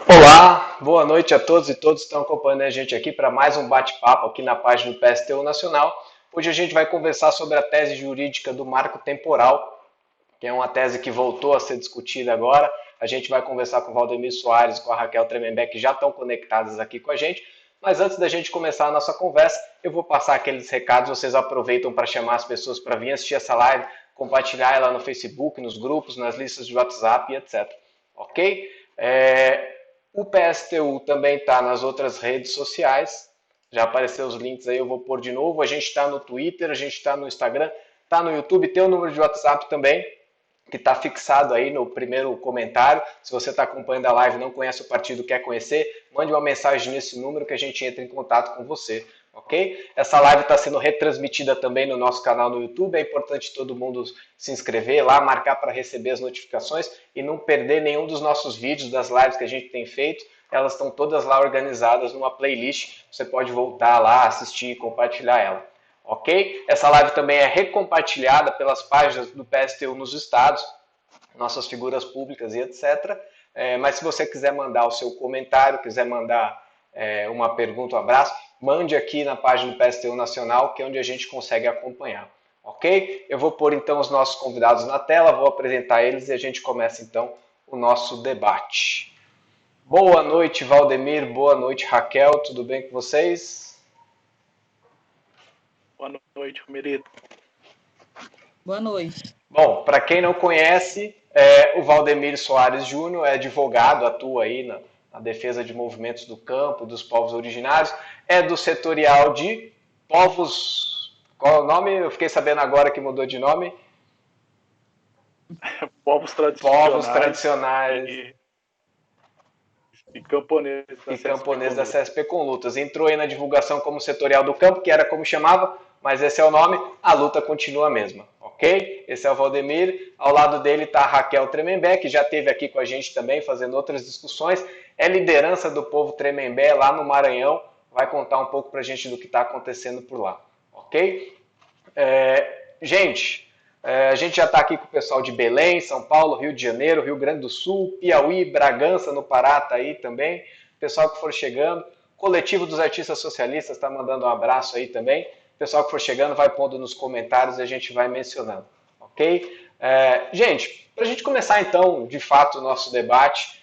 Olá, boa noite a todos e todos que estão acompanhando a gente aqui para mais um bate-papo aqui na página do PSTU Nacional. Hoje a gente vai conversar sobre a tese jurídica do marco temporal, que é uma tese que voltou a ser discutida agora. A gente vai conversar com o Valdemir Soares e com a Raquel Tremembé, que já estão conectadas aqui com a gente. Mas antes da gente começar a nossa conversa, eu vou passar aqueles recados, vocês aproveitam para chamar as pessoas para vir assistir essa live, compartilhar ela no Facebook, nos grupos, nas listas de WhatsApp e etc. Ok? O PSTU também está nas outras redes sociais. Já apareceu os links aí, eu vou pôr de novo. A gente está no Twitter, a gente está no Instagram, está no YouTube, tem o número de WhatsApp também, que está fixado aí no primeiro comentário. Se você está acompanhando a live e não conhece o partido, quer conhecer, mande uma mensagem nesse número que a gente entra em contato com você, ok? Essa live está sendo retransmitida também no nosso canal no YouTube. É importante todo mundo se inscrever lá, marcar para receber as notificações e não perder nenhum dos nossos vídeos, das lives que a gente tem feito. Elas estão todas lá organizadas numa playlist. Você pode voltar lá, assistir e compartilhar ela. Ok? Essa live também é recompartilhada pelas páginas do PSTU nos estados, nossas figuras públicas e etc. Mas se você quiser mandar o seu comentário, quiser mandar uma pergunta, um abraço, mande aqui na página do PSTU Nacional, que é onde a gente consegue acompanhar. Ok? Eu vou pôr então os nossos convidados na tela, vou apresentar eles e a gente começa então o nosso debate. Boa noite, Valdemir. Boa noite, Raquel. Tudo bem com vocês? Boa noite, Merito. Boa noite. Bom, para quem não conhece, o Valdemir Soares Júnior é advogado, atua aí na defesa de movimentos do campo, dos povos originários, é do setorial de povos. Qual é o nome? Eu fiquei sabendo agora que mudou de nome. Povos Povos tradicionais e camponeses da e CSP camponeses da Conluta. CSP com Lutas. Entrou aí na divulgação como setorial do campo, que era como chamava, mas esse é o nome, a luta continua a mesma, ok? Esse é o Valdemir, ao lado dele está a Raquel Tremembé, que já esteve aqui com a gente também, fazendo outras discussões, é liderança do povo Tremembé lá no Maranhão, vai contar um pouco para a gente do que está acontecendo por lá, ok? Gente, a gente já está aqui com o pessoal de Belém, São Paulo, Rio de Janeiro, Rio Grande do Sul, Piauí, Bragança, no Pará, está aí também. Pessoal que for chegando. Coletivo dos Artistas Socialistas está mandando um abraço aí também. Pessoal que for chegando vai pondo nos comentários e a gente vai mencionando. Ok? Gente, para a gente começar então, de fato, o nosso debate,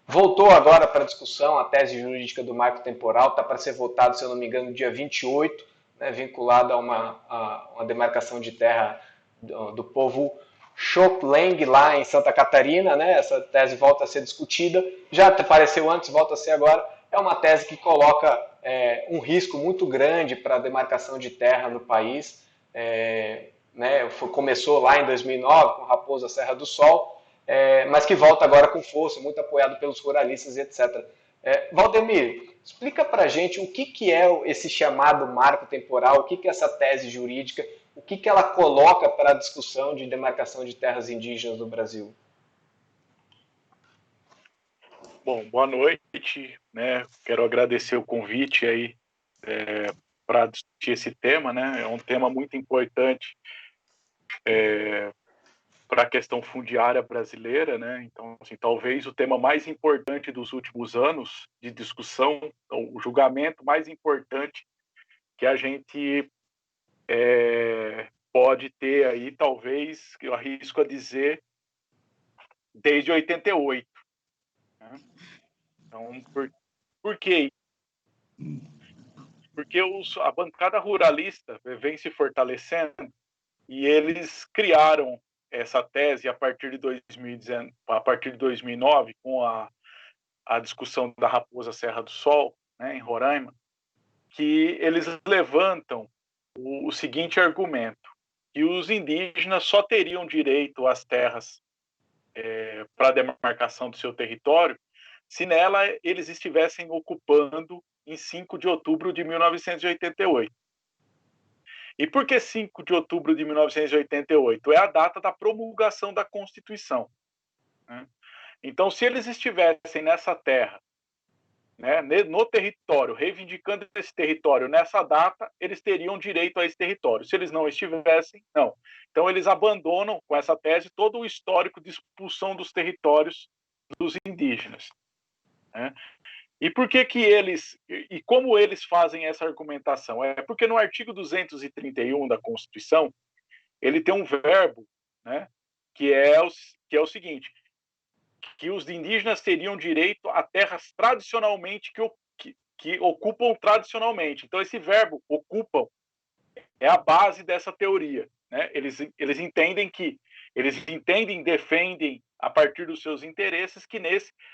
voltou agora para discussão a tese jurídica do marco temporal, está para ser votado, se eu não me engano, dia 28, né, vinculado a uma demarcação de terra do povo Xokleng, lá em Santa Catarina. Né, essa tese volta a ser discutida, já apareceu antes, volta a ser agora. É uma tese que coloca um risco muito grande para a demarcação de terra no país. Né, começou lá em 2009 com Raposa Serra do Sol, mas que volta agora com força, muito apoiado pelos ruralistas e etc. Valdemir, explica para a gente o que é esse chamado marco temporal, o que é essa tese jurídica, o que ela coloca para a discussão de demarcação de terras indígenas no Brasil. Bom, boa noite, né? Quero agradecer o convite aí para discutir esse tema, né? É um tema muito importante para a questão fundiária brasileira, né? Então, assim, talvez o tema mais importante dos últimos anos de discussão, o julgamento mais importante que a gente pode ter aí, talvez, eu arrisco a dizer, desde 88. Né? Então, por que? Porque a bancada ruralista vem se fortalecendo e eles criaram essa tese a partir de 2019, a partir de 2009, com a discussão da Raposa Serra do Sol, né, em Roraima, que eles levantam o seguinte argumento, que os indígenas só teriam direito às terras para a demarcação do seu território se nela eles estivessem ocupando em 5 de outubro de 1988. E por que 5 de outubro de 1988? É a data da promulgação da Constituição. Né? Então, se eles estivessem nessa terra, né, no território, reivindicando esse território nessa data, eles teriam direito a esse território. Se eles não estivessem, não. Então, eles abandonam, com essa tese, todo o histórico de expulsão dos territórios dos indígenas. né? E por que eles, e como eles fazem essa argumentação? É porque no artigo 231 da Constituição, ele tem um verbo, né, que é o seguinte, que os indígenas teriam direito a terras tradicionalmente que ocupam tradicionalmente. Então, esse verbo, ocupam, é a base dessa teoria, né? Eles entendem defendem a partir dos seus interesses que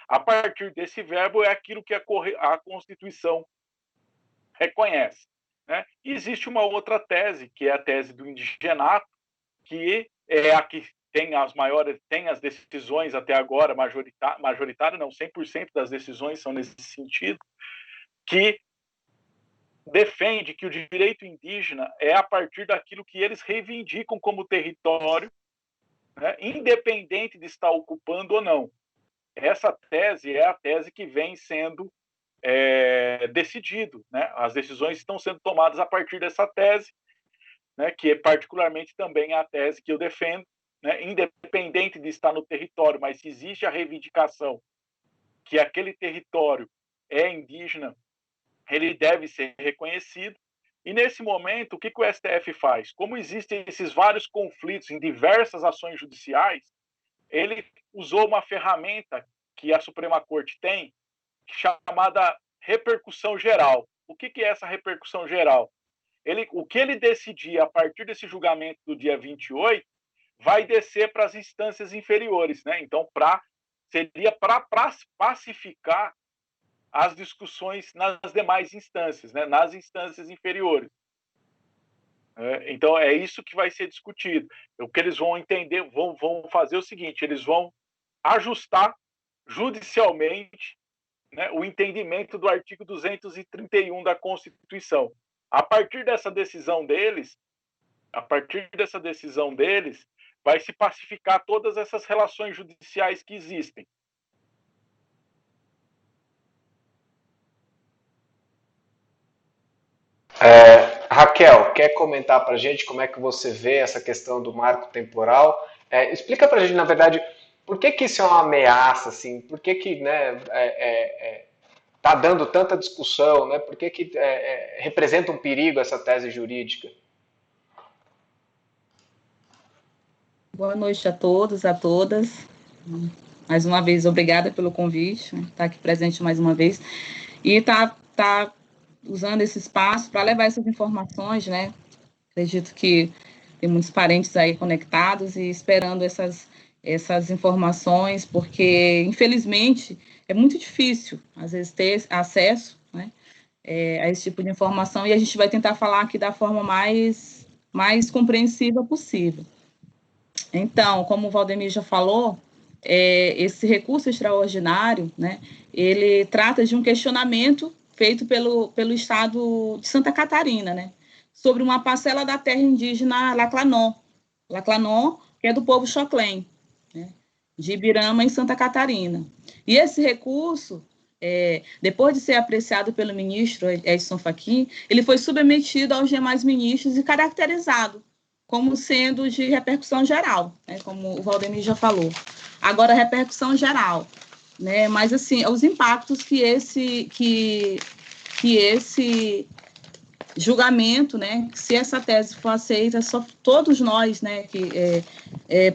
a partir desse verbo é aquilo que a Constituição reconhece, né? E existe uma outra tese, que é a tese do indigenato, que é a que tem as decisões até agora, majoritária não, 100% das decisões são nesse sentido, que defende que o direito indígena é a partir daquilo que eles reivindicam como território, né, independente de estar ocupando ou não. Essa tese é a tese que vem sendo decidido, né? As decisões estão sendo tomadas a partir dessa tese, né, que é particularmente também a tese que eu defendo, né, independente de estar no território, mas se existe a reivindicação que aquele território é indígena, ele deve ser reconhecido. E nesse momento, o que o STF faz? Como existem esses vários conflitos em diversas ações judiciais, ele usou uma ferramenta que a Suprema Corte tem, chamada repercussão geral. O que é essa repercussão geral? O que ele decidir a partir desse julgamento do dia 28 vai descer para as instâncias inferiores, né? Então, seria para pacificar as discussões nas demais instâncias, né? Nas instâncias inferiores. Então, é isso que vai ser discutido. O que eles vão entender, vão fazer o seguinte, eles vão ajustar judicialmente, né, o entendimento do artigo 231 da Constituição. A partir dessa decisão deles, vai se pacificar todas essas relações judiciais que existem. Raquel, quer comentar para a gente como é que você vê essa questão do marco temporal? Explica para a gente, na verdade, por que isso é uma ameaça, assim? Por que né, tá dando tanta discussão, né? Por que representa um perigo essa tese jurídica? Boa noite a todos, a todas. Mais uma vez, obrigada pelo convite, estar aqui presente mais uma vez. E tá usando esse espaço para levar essas informações, né? Acredito que tem muitos parentes aí conectados e esperando essas informações, porque, infelizmente, é muito difícil, às vezes, ter acesso, né, a esse tipo de informação, e a gente vai tentar falar aqui da forma mais compreensiva possível. Então, como o Valdemir já falou, esse recurso extraordinário, né, ele trata de um questionamento feito pelo Estado de Santa Catarina, né, sobre uma parcela da terra indígena Laclanon, que é do povo Xoclém, né, de Ibirama, em Santa Catarina. E esse recurso, depois de ser apreciado pelo ministro Edson Fachin, ele foi submetido aos demais ministros e caracterizado como sendo de repercussão geral, né, como o Valdemir já falou. Agora, repercussão geral, né, mas, assim, os impactos que esse julgamento, né, se essa tese for aceita, só todos nós, né,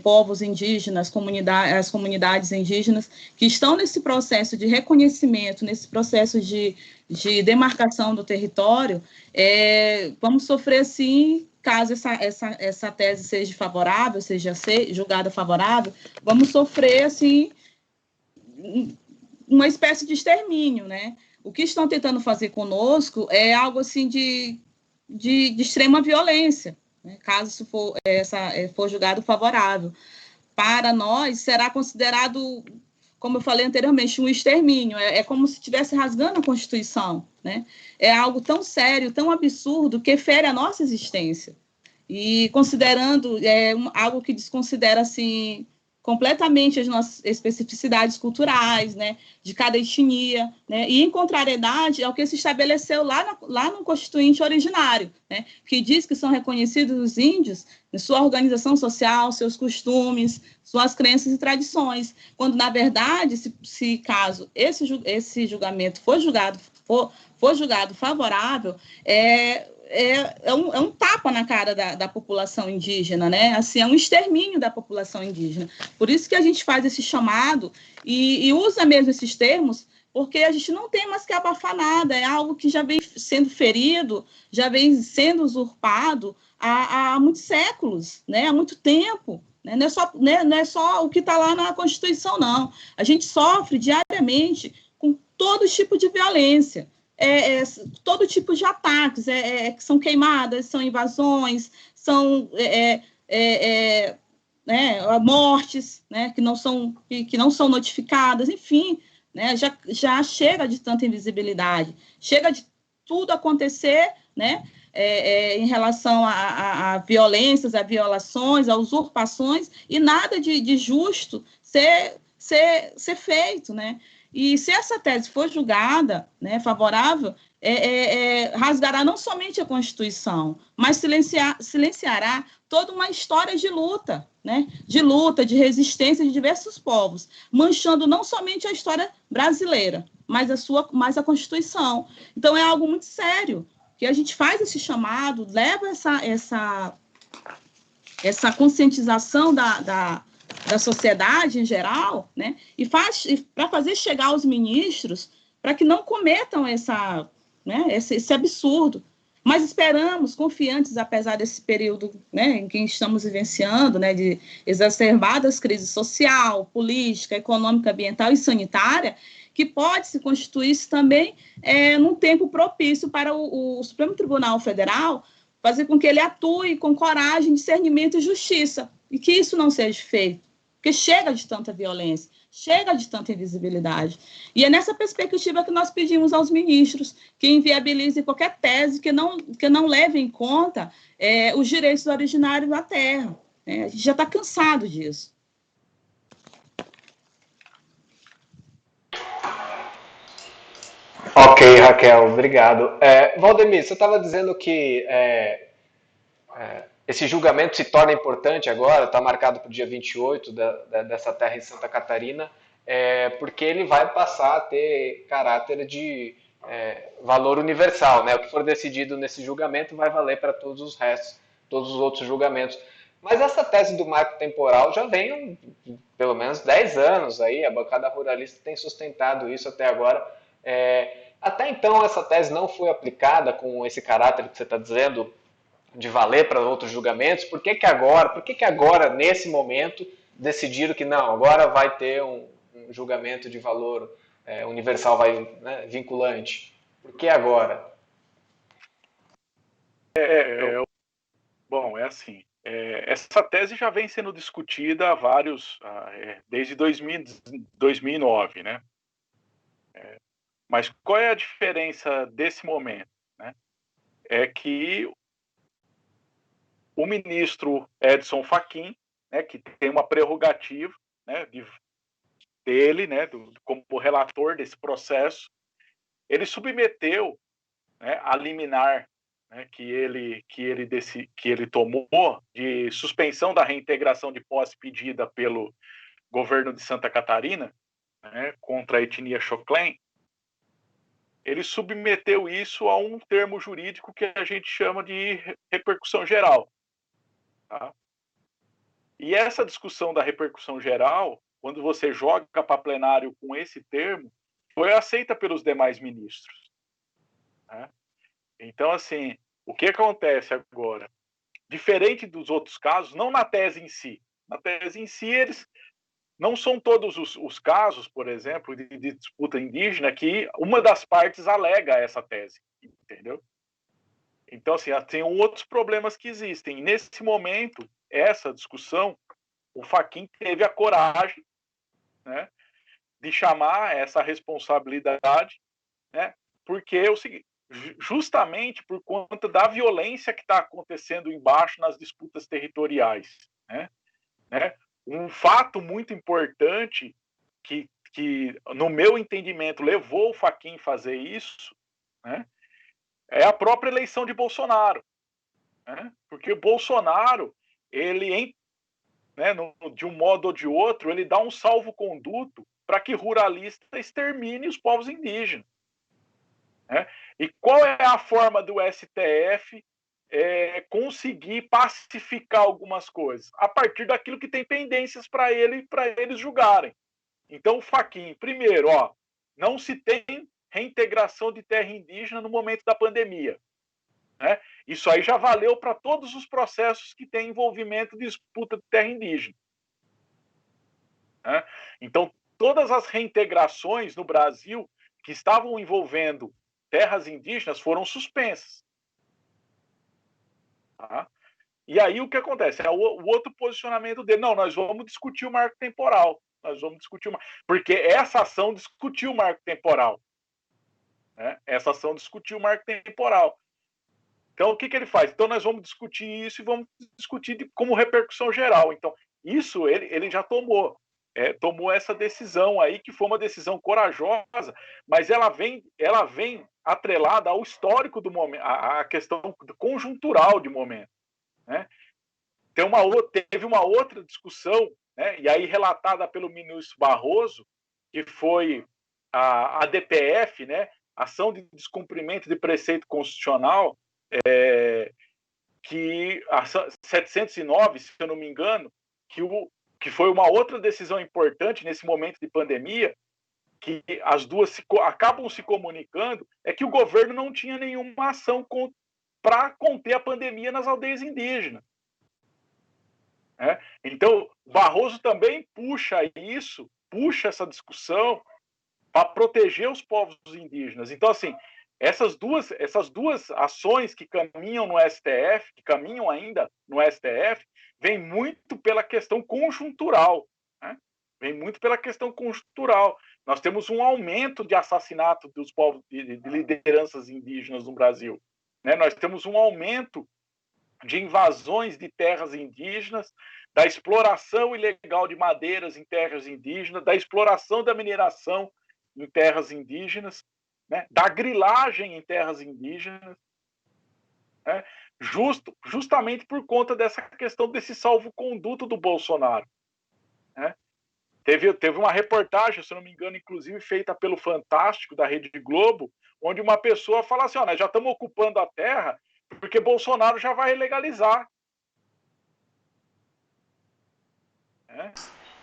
povos indígenas, as comunidades indígenas, que estão nesse processo de reconhecimento, nesse processo de demarcação do território, vamos sofrer, sim, caso essa tese seja favorável, seja julgada favorável, vamos sofrer, assim, uma espécie de extermínio, né? O que estão tentando fazer conosco é algo, assim, de extrema violência, né? Caso isso for julgado favorável. Para nós, será considerado, como eu falei anteriormente, um extermínio. É como se estivesse rasgando a Constituição, né? É algo tão sério, tão absurdo, que fere a nossa existência. E considerando algo que desconsidera, assim, completamente as nossas especificidades culturais, né, de cada etnia, né, e em contrariedade ao que se estabeleceu lá no Constituinte originário, né, que diz que são reconhecidos os índios em sua organização social, seus costumes, suas crenças e tradições, quando, na verdade, se caso esse julgamento for julgado favorável, é um tapa na cara da população indígena, né? Assim, é um extermínio da população indígena. Por isso que a gente faz esse chamado e usa mesmo esses termos, porque a gente não tem mais que abafar nada, é algo que já vem sendo ferido, já vem sendo usurpado há muitos séculos, né? Há muito tempo. Né? Não é só o que está lá na Constituição, não. A gente sofre diariamente com todo tipo de violência, todo tipo de ataques, que são queimadas, são invasões, são mortes, né, que não são notificadas, enfim, né, já chega de tanta invisibilidade, chega de tudo acontecer, né, em relação a violências, a violações, a usurpações, e nada de justo ser feito, né? E se essa tese for julgada, né, favorável, rasgará não somente a Constituição, mas silenciará toda uma história de luta, né, de resistência de diversos povos, manchando não somente a história brasileira, mas a Constituição. Então, é algo muito sério, que a gente faz esse chamado, leva essa conscientização da sociedade em geral, né, e para fazer chegar aos ministros, para que não cometam esse absurdo. Mas esperamos, confiantes, apesar desse período, né, em que estamos vivenciando, né, de exacerbadas crises social, política, econômica, ambiental e sanitária, que pode se constituir também num tempo propício para o Supremo Tribunal Federal fazer com que ele atue com coragem, discernimento e justiça, e que isso não seja feito, porque chega de tanta violência, chega de tanta invisibilidade. E é nessa perspectiva que nós pedimos aos ministros que inviabilizem qualquer tese que não leve em conta os direitos originários da terra. Né? A gente já está cansado disso. Ok, Raquel, obrigado. Valdemir, você estava dizendo que esse julgamento se torna importante agora, está marcado para o dia 28 dessa terra em Santa Catarina, porque ele vai passar a ter caráter de valor universal, né? O que for decidido nesse julgamento vai valer para todos os restos, todos os outros julgamentos. Mas essa tese do marco temporal já vem pelo menos 10 anos aí, a bancada ruralista tem sustentado isso até agora. Até então essa tese não foi aplicada com esse caráter que você está dizendo, de valer para outros julgamentos. Por que agora, nesse momento, decidiram que não, agora vai ter um julgamento de valor universal, vinculante? Por que agora? Bom, é assim. Essa tese já vem sendo discutida desde 2009, né? Mas qual é a diferença desse momento? Né? É que o ministro Edson Fachin, né, que tem uma prerrogativa, né, dele, né, como relator desse processo, ele submeteu, né, a liminar, né, que ele tomou de suspensão da reintegração de posse pedida pelo governo de Santa Catarina, né, contra a etnia Xoclen. Ele submeteu isso a um termo jurídico que a gente chama de repercussão geral. Tá? E essa discussão da repercussão geral, quando você joga para plenário com esse termo, foi aceita pelos demais ministros. Né? Então, assim, o que acontece agora? Diferente dos outros casos, não na tese em si. Na tese em si, eles não são todos os casos, por exemplo, de disputa indígena que uma das partes alega essa tese, entendeu? Então, assim, tem outros problemas que existem. Nesse momento, essa discussão, o Fachin teve a coragem, né, de chamar essa responsabilidade, né, porque é o seguinte, justamente por conta da violência que está acontecendo embaixo nas disputas territoriais, né? Um fato muito importante que no meu entendimento, levou o Fachin a fazer isso, né, é a própria eleição de Bolsonaro. Né? Porque o Bolsonaro, ele, né, de um modo ou de outro, ele dá um salvo-conduto para que ruralista extermine os povos indígenas. Né? E qual é a forma do STF conseguir pacificar algumas coisas? A partir daquilo que tem pendências para eles julgarem. Então, o Fachin, primeiro, não se tem reintegração de terra indígena no momento da pandemia. Né? Isso aí já valeu para todos os processos que têm envolvimento de disputa de terra indígena. Né? Então, todas as reintegrações no Brasil que estavam envolvendo terras indígenas foram suspensas. Tá? E aí o que acontece? O outro posicionamento dele, não, nós vamos discutir o marco temporal. Nós vamos discutir porque essa ação discutiu o marco temporal. Né? Essa ação discutiu o marco temporal. Então, o que ele faz? Então, nós vamos discutir isso e vamos discutir como repercussão geral. Então, isso ele já tomou. Tomou essa decisão aí, que foi uma decisão corajosa, mas ela vem atrelada ao histórico do momento, à questão conjuntural de momento. Né? Teve uma outra discussão, né, e aí relatada pelo ministro Barroso, que foi a ADPF, né, Ação de Descumprimento de Preceito Constitucional, que a 709, se eu não me engano, que foi uma outra decisão importante nesse momento de pandemia, que as duas acabam se comunicando, é que o governo não tinha nenhuma ação para conter a pandemia nas aldeias indígenas. Então, Barroso também puxa essa discussão para proteger os povos indígenas. Então, assim, essas duas ações que caminham no STF, que caminham ainda no STF, vem muito pela questão conjuntural. Né? Vem muito pela questão conjuntural. Nós temos um aumento de assassinato dos povos de lideranças indígenas no Brasil. Né? Nós temos um aumento de invasões de terras indígenas, da exploração ilegal de madeiras em terras indígenas, da exploração da mineração em terras indígenas, né? Da grilagem em terras indígenas, né? Justamente por conta dessa questão desse salvo-conduto do Bolsonaro. Né? Teve uma reportagem, se não me engano, inclusive feita pelo Fantástico, da Rede Globo, onde uma pessoa fala assim, nós já estamos ocupando a terra porque Bolsonaro já vai legalizar.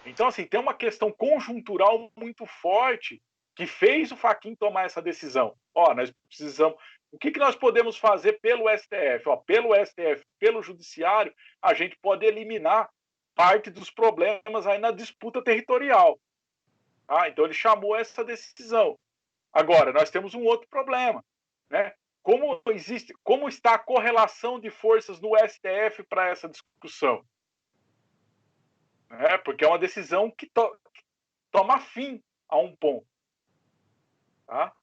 Então, assim, tem uma questão conjuntural muito forte que fez o Fachin tomar essa decisão. Nós precisamos... O que nós podemos fazer pelo STF? Pelo STF, pelo Judiciário, a gente pode eliminar parte dos problemas aí na disputa territorial. Então, ele chamou essa decisão. Agora, nós temos um outro problema. Né? Como está a correlação de forças no STF para essa discussão? Porque é uma decisão que toma fim a um ponto. Tá?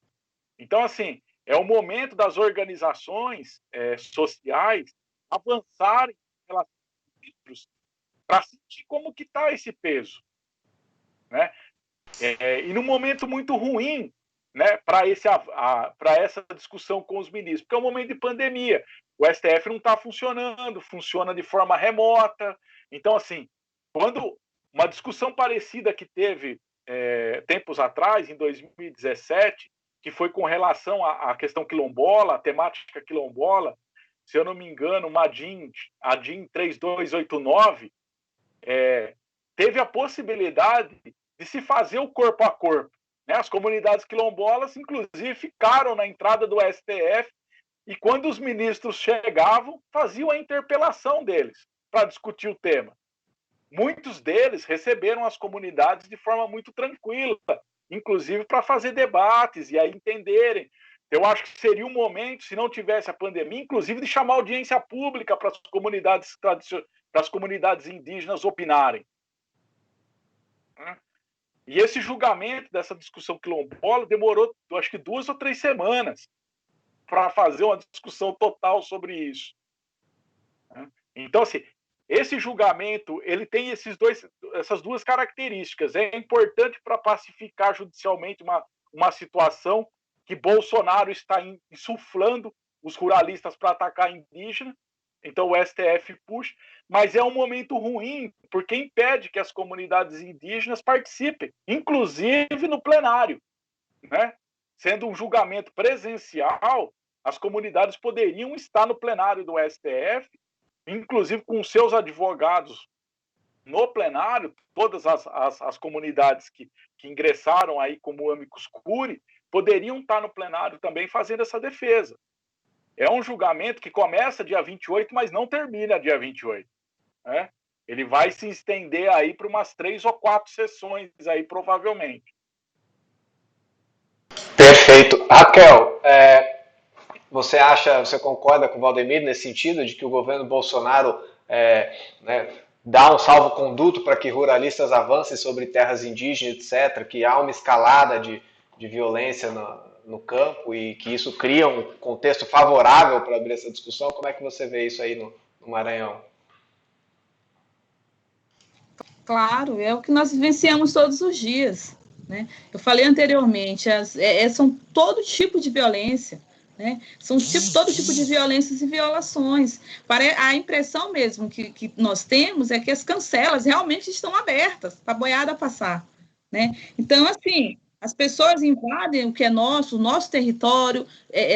Então, assim, é o momento das organizações sociais avançarem pelas livros para sentir como que está esse peso. Né? E num momento muito ruim, né, para essa discussão com os ministros, porque é um momento de pandemia. O STF não está funcionando, funciona de forma remota. Então, assim, quando uma discussão parecida que teve tempos atrás, em 2017, que foi com relação à questão quilombola, a temática quilombola, se eu não me engano, a DIN 3289, teve a possibilidade de se fazer o corpo a corpo. Né? As comunidades quilombolas, inclusive, ficaram na entrada do STF e, quando os ministros chegavam, faziam a interpelação deles para discutir o tema. Muitos deles receberam as comunidades de forma muito tranquila, inclusive para fazer debates e aí entenderem. Eu acho que seria um momento, se não tivesse a pandemia, inclusive de chamar audiência pública para as comunidades indígenas opinarem. E esse julgamento dessa discussão quilombola demorou, acho que 2 ou 3 semanas para fazer uma discussão total sobre isso. Então, assim, esse julgamento ele tem essas duas características. É importante para pacificar judicialmente uma situação que Bolsonaro está insuflando os ruralistas para atacar indígena, então o STF puxa, mas é um momento ruim, porque impede que as comunidades indígenas participem, inclusive no plenário, né? Sendo um julgamento presencial, as comunidades poderiam estar no plenário do STF, inclusive com seus advogados no plenário, todas as comunidades que ingressaram aí como amicus curiae, poderiam estar no plenário também fazendo essa defesa. É um julgamento que começa dia 28, mas não termina dia 28. Né? Ele vai se estender aí para umas 3 ou 4 sessões aí, provavelmente. Perfeito. Raquel, você concorda com o Valdemir nesse sentido de que o governo Bolsonaro né, dá um salvo-conduto para que ruralistas avancem sobre terras indígenas, etc., que há uma escalada de violência no campo e que isso cria um contexto favorável para abrir essa discussão? Como é que você vê isso aí no Maranhão? Claro, é o que nós vivenciamos todos os dias. Né? Eu falei anteriormente, são todo tipo de violência. Né? São todo tipo de violências e violações. A impressão mesmo que nós temos é que as cancelas realmente estão abertas para a boiada passar. Né? Então, assim, as pessoas invadem o que é nosso, o nosso território,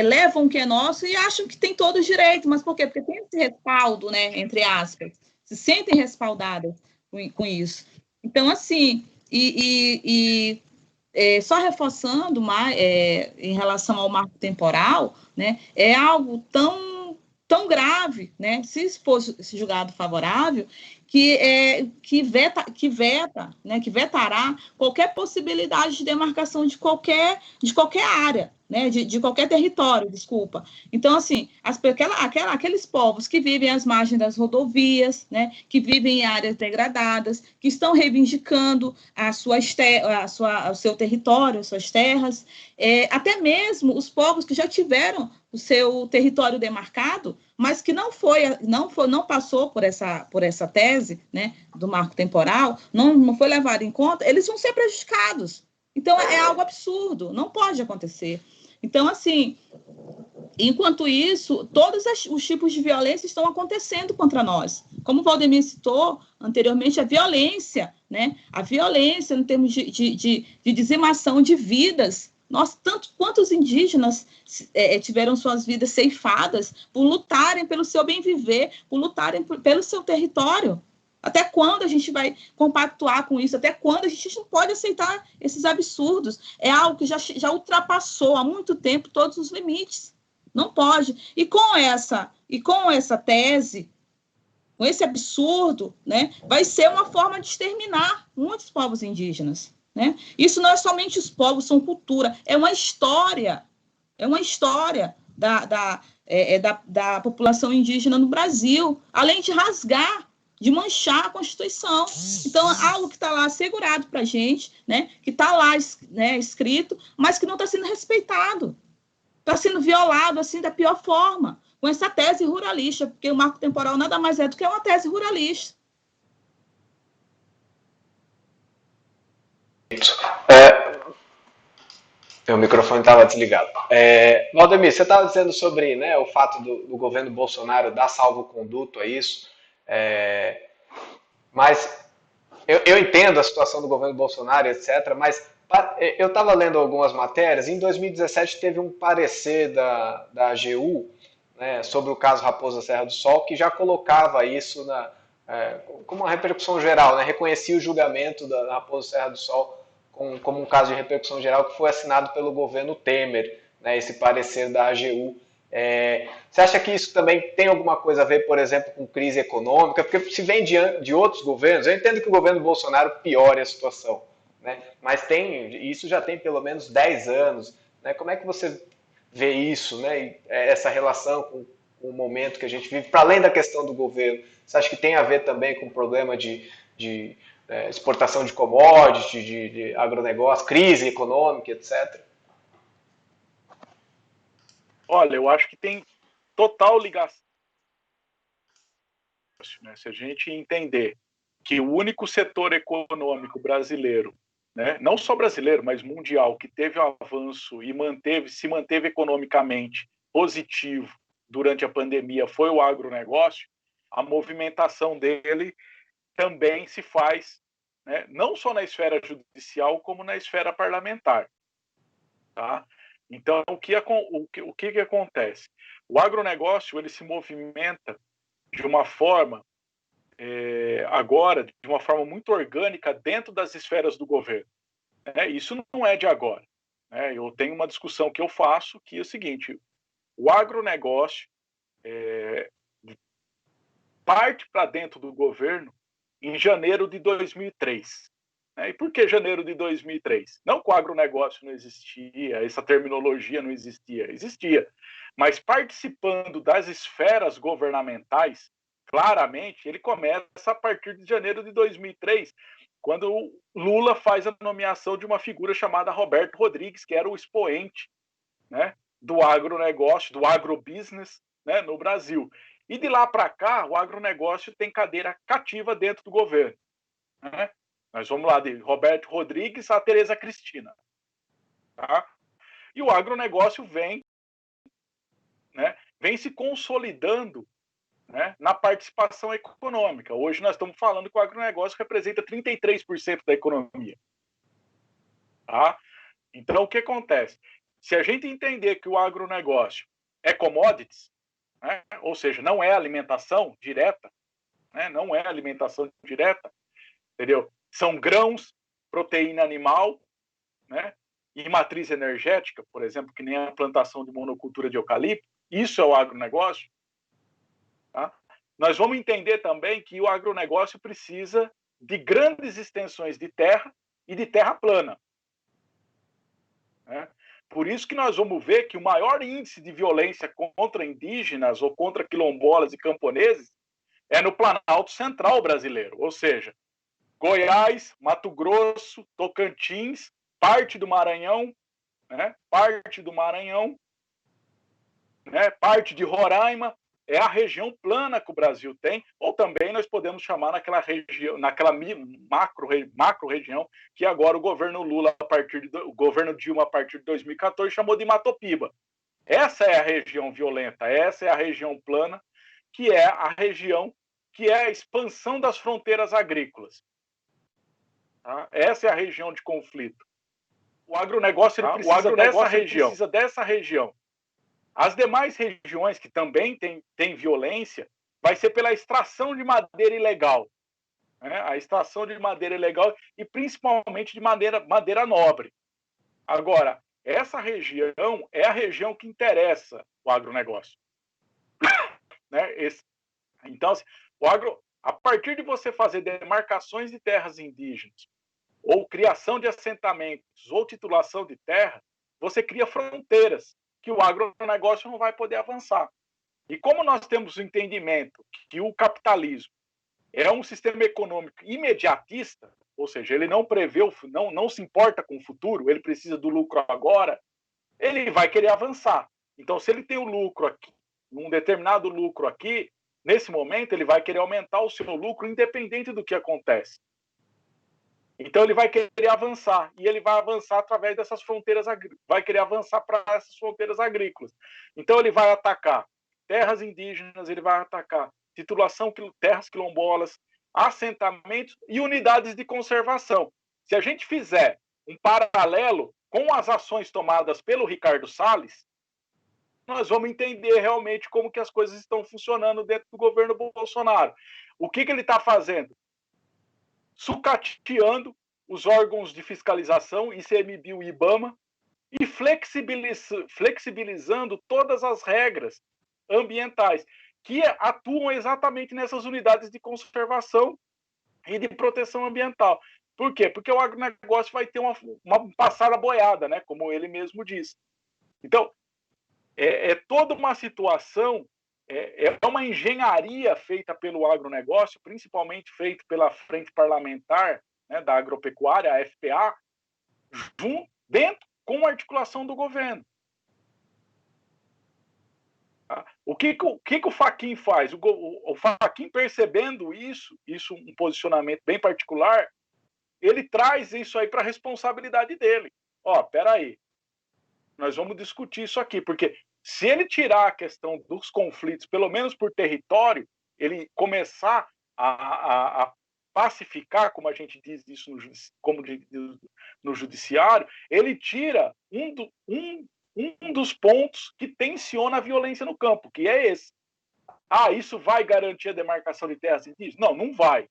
levam o que é nosso e acham que tem todo o direito. Mas por quê? Porque tem esse respaldo, né, entre aspas, se sentem respaldadas com isso. Então, assim, só reforçando mais, em relação ao marco temporal, né, é algo tão grave, né, se fosse julgado favorável, que vetará qualquer possibilidade de demarcação de qualquer área, né, de qualquer território, desculpa. Então, assim, aqueles povos que vivem às margens das rodovias, né, que vivem em áreas degradadas, que estão reivindicando o seu território, as suas terras, até mesmo os povos que já tiveram o seu território demarcado, mas que não passou por essa tese, né, do marco temporal, não foi levado em conta, eles vão ser prejudicados. Então, é algo absurdo, não pode acontecer. Então, assim, enquanto isso, todos os tipos de violência estão acontecendo contra nós. Como o Valdemir citou anteriormente, a violência, né? A violência em termos de dizimação de vidas. Quantos indígenas tiveram suas vidas ceifadas por lutarem pelo seu bem viver, por lutarem pelo seu território? Até quando a gente vai compactuar com isso? Até quando a gente não pode aceitar esses absurdos? É algo que já ultrapassou há muito tempo todos os limites. Não pode. E com essa tese, com esse absurdo, né, vai ser uma forma de exterminar muitos povos indígenas. Né? Isso não é somente os povos, são cultura. É uma história da população indígena no Brasil, além de rasgar, de manchar a Constituição. Então, algo que está lá assegurado para a gente, né, que está lá, né, escrito, mas que não está sendo respeitado. Está sendo violado assim da pior forma, com essa tese ruralista, porque o marco temporal nada mais é do que uma tese ruralista. Meu microfone estava desligado. Valdemir, você estava dizendo sobre, né, o fato do governo Bolsonaro dar salvo-conduto a isso, mas eu entendo a situação do governo Bolsonaro, etc., mas eu estava lendo algumas matérias. Em 2017 teve um parecer da AGU, né, sobre o caso Raposa Serra do Sol, que já colocava isso como uma repercussão geral, né, reconhecia o julgamento da Raposa Serra do Sol como um caso de repercussão geral, que foi assinado pelo governo Temer, né, esse parecer da AGU. Você acha que isso também tem alguma coisa a ver, por exemplo, com crise econômica? Porque se vem de outros governos, eu entendo que o governo Bolsonaro piore a situação, né? Mas isso já tem pelo menos 10 anos. Né? Como é que você vê isso, né? Essa relação com o momento que a gente vive, para além da questão do governo? Você acha que tem a ver também com o problema de exportação de commodities, de agronegócio, crise econômica, etc.? Olha, eu acho que tem total ligação né? Se a gente entender que o único setor econômico brasileiro, né, não só brasileiro, mas mundial, que teve um avanço e se manteve economicamente positivo durante a pandemia foi o agronegócio, a movimentação dele também se faz, né, não só na esfera judicial, como na esfera parlamentar. Tá? Então, o que acontece? O agronegócio ele se movimenta de uma forma, agora, de uma forma muito orgânica dentro das esferas do governo. Né? Isso não é de agora. Né? Eu tenho uma discussão que eu faço que é o seguinte, o agronegócio parte para dentro do governo em janeiro de 2003. E por que janeiro de 2003? Não que o agronegócio não existia, essa terminologia não existia. Existia. Mas participando das esferas governamentais, claramente, ele começa a partir de janeiro de 2003, quando o Lula faz a nomeação de uma figura chamada Roberto Rodrigues, que era o expoente, né, do agronegócio, do agrobusiness, né, no Brasil. E de lá para cá, o agronegócio tem cadeira cativa dentro do governo. Né? Nós vamos lá de Roberto Rodrigues a Tereza Cristina. Tá? E o agronegócio vem se consolidando, né, na participação econômica. Hoje nós estamos falando que o agronegócio representa 33% da economia. Tá? Então, o que acontece? Se a gente entender que o agronegócio é commodities, né, ou seja, não é alimentação direta, né, não é alimentação direta, entendeu? São grãos, proteína animal, né, e matriz energética, por exemplo, que nem a plantação de monocultura de eucalipto, isso é o agronegócio. Tá? Nós vamos entender também que o agronegócio precisa de grandes extensões de terra e de terra plana. Né? Por isso que nós vamos ver que o maior índice de violência contra indígenas ou contra quilombolas e camponeses é no Planalto Central brasileiro, ou seja, Goiás, Mato Grosso, Tocantins, parte do Maranhão, né? Parte do Maranhão, né? Parte de Roraima, é a região plana que o Brasil tem, ou também nós podemos chamar naquela região, naquela macro região que agora o governo Lula, o governo Dilma a partir de 2014 chamou de Matopiba. Essa é a região violenta, essa é a região plana, que é a região que é a expansão das fronteiras agrícolas. Tá? Essa é a região de conflito. O agronegócio ele precisa dessa região. As demais regiões que também têm violência vai ser pela extração de madeira ilegal. Né? A extração de madeira ilegal e principalmente de madeira nobre. Agora, essa região é a região que interessa o agronegócio. Né? Então, assim, a partir de você fazer demarcações de terras indígenas, ou criação de assentamentos, ou titulação de terra, você cria fronteiras que o agronegócio não vai poder avançar. E como nós temos o entendimento que o capitalismo é um sistema econômico imediatista, ou seja, ele não prevê, não se importa com o futuro, ele precisa do lucro agora, ele vai querer avançar. Então, se ele tem um lucro aqui, um determinado lucro aqui, nesse momento ele vai querer aumentar o seu lucro independente do que acontece. Então ele vai querer avançar, e ele vai avançar através dessas fronteiras agrícolas, vai querer avançar para essas fronteiras agrícolas. Então ele vai atacar terras indígenas, ele vai atacar titulação terras quilombolas, assentamentos e unidades de conservação. Se a gente fizer um paralelo com as ações tomadas pelo Ricardo Salles, nós vamos entender realmente como que as coisas estão funcionando dentro do governo Bolsonaro. O que ele está fazendo? Sucateando os órgãos de fiscalização, ICMBio e IBAMA, e flexibilizando todas as regras ambientais que atuam exatamente nessas unidades de conservação e de proteção ambiental. Por quê? Porque o agronegócio vai ter uma passada boiada, né? Como ele mesmo disse. Então, é toda uma situação, é uma engenharia feita pelo agronegócio, principalmente feita pela Frente Parlamentar, né, da Agropecuária, a FPA, dentro com a articulação do governo. Tá? O que o Fachin faz? O Fachin, percebendo isso um posicionamento bem particular, ele traz isso aí para a responsabilidade dele. Ó, peraí, nós vamos discutir isso aqui, porque se ele tirar a questão dos conflitos, pelo menos por território, ele começar a pacificar, como a gente diz isso no judiciário, ele tira um dos pontos que tensiona a violência no campo, que é esse. Ah, isso vai garantir a demarcação de terras indígenas? Não, não vai.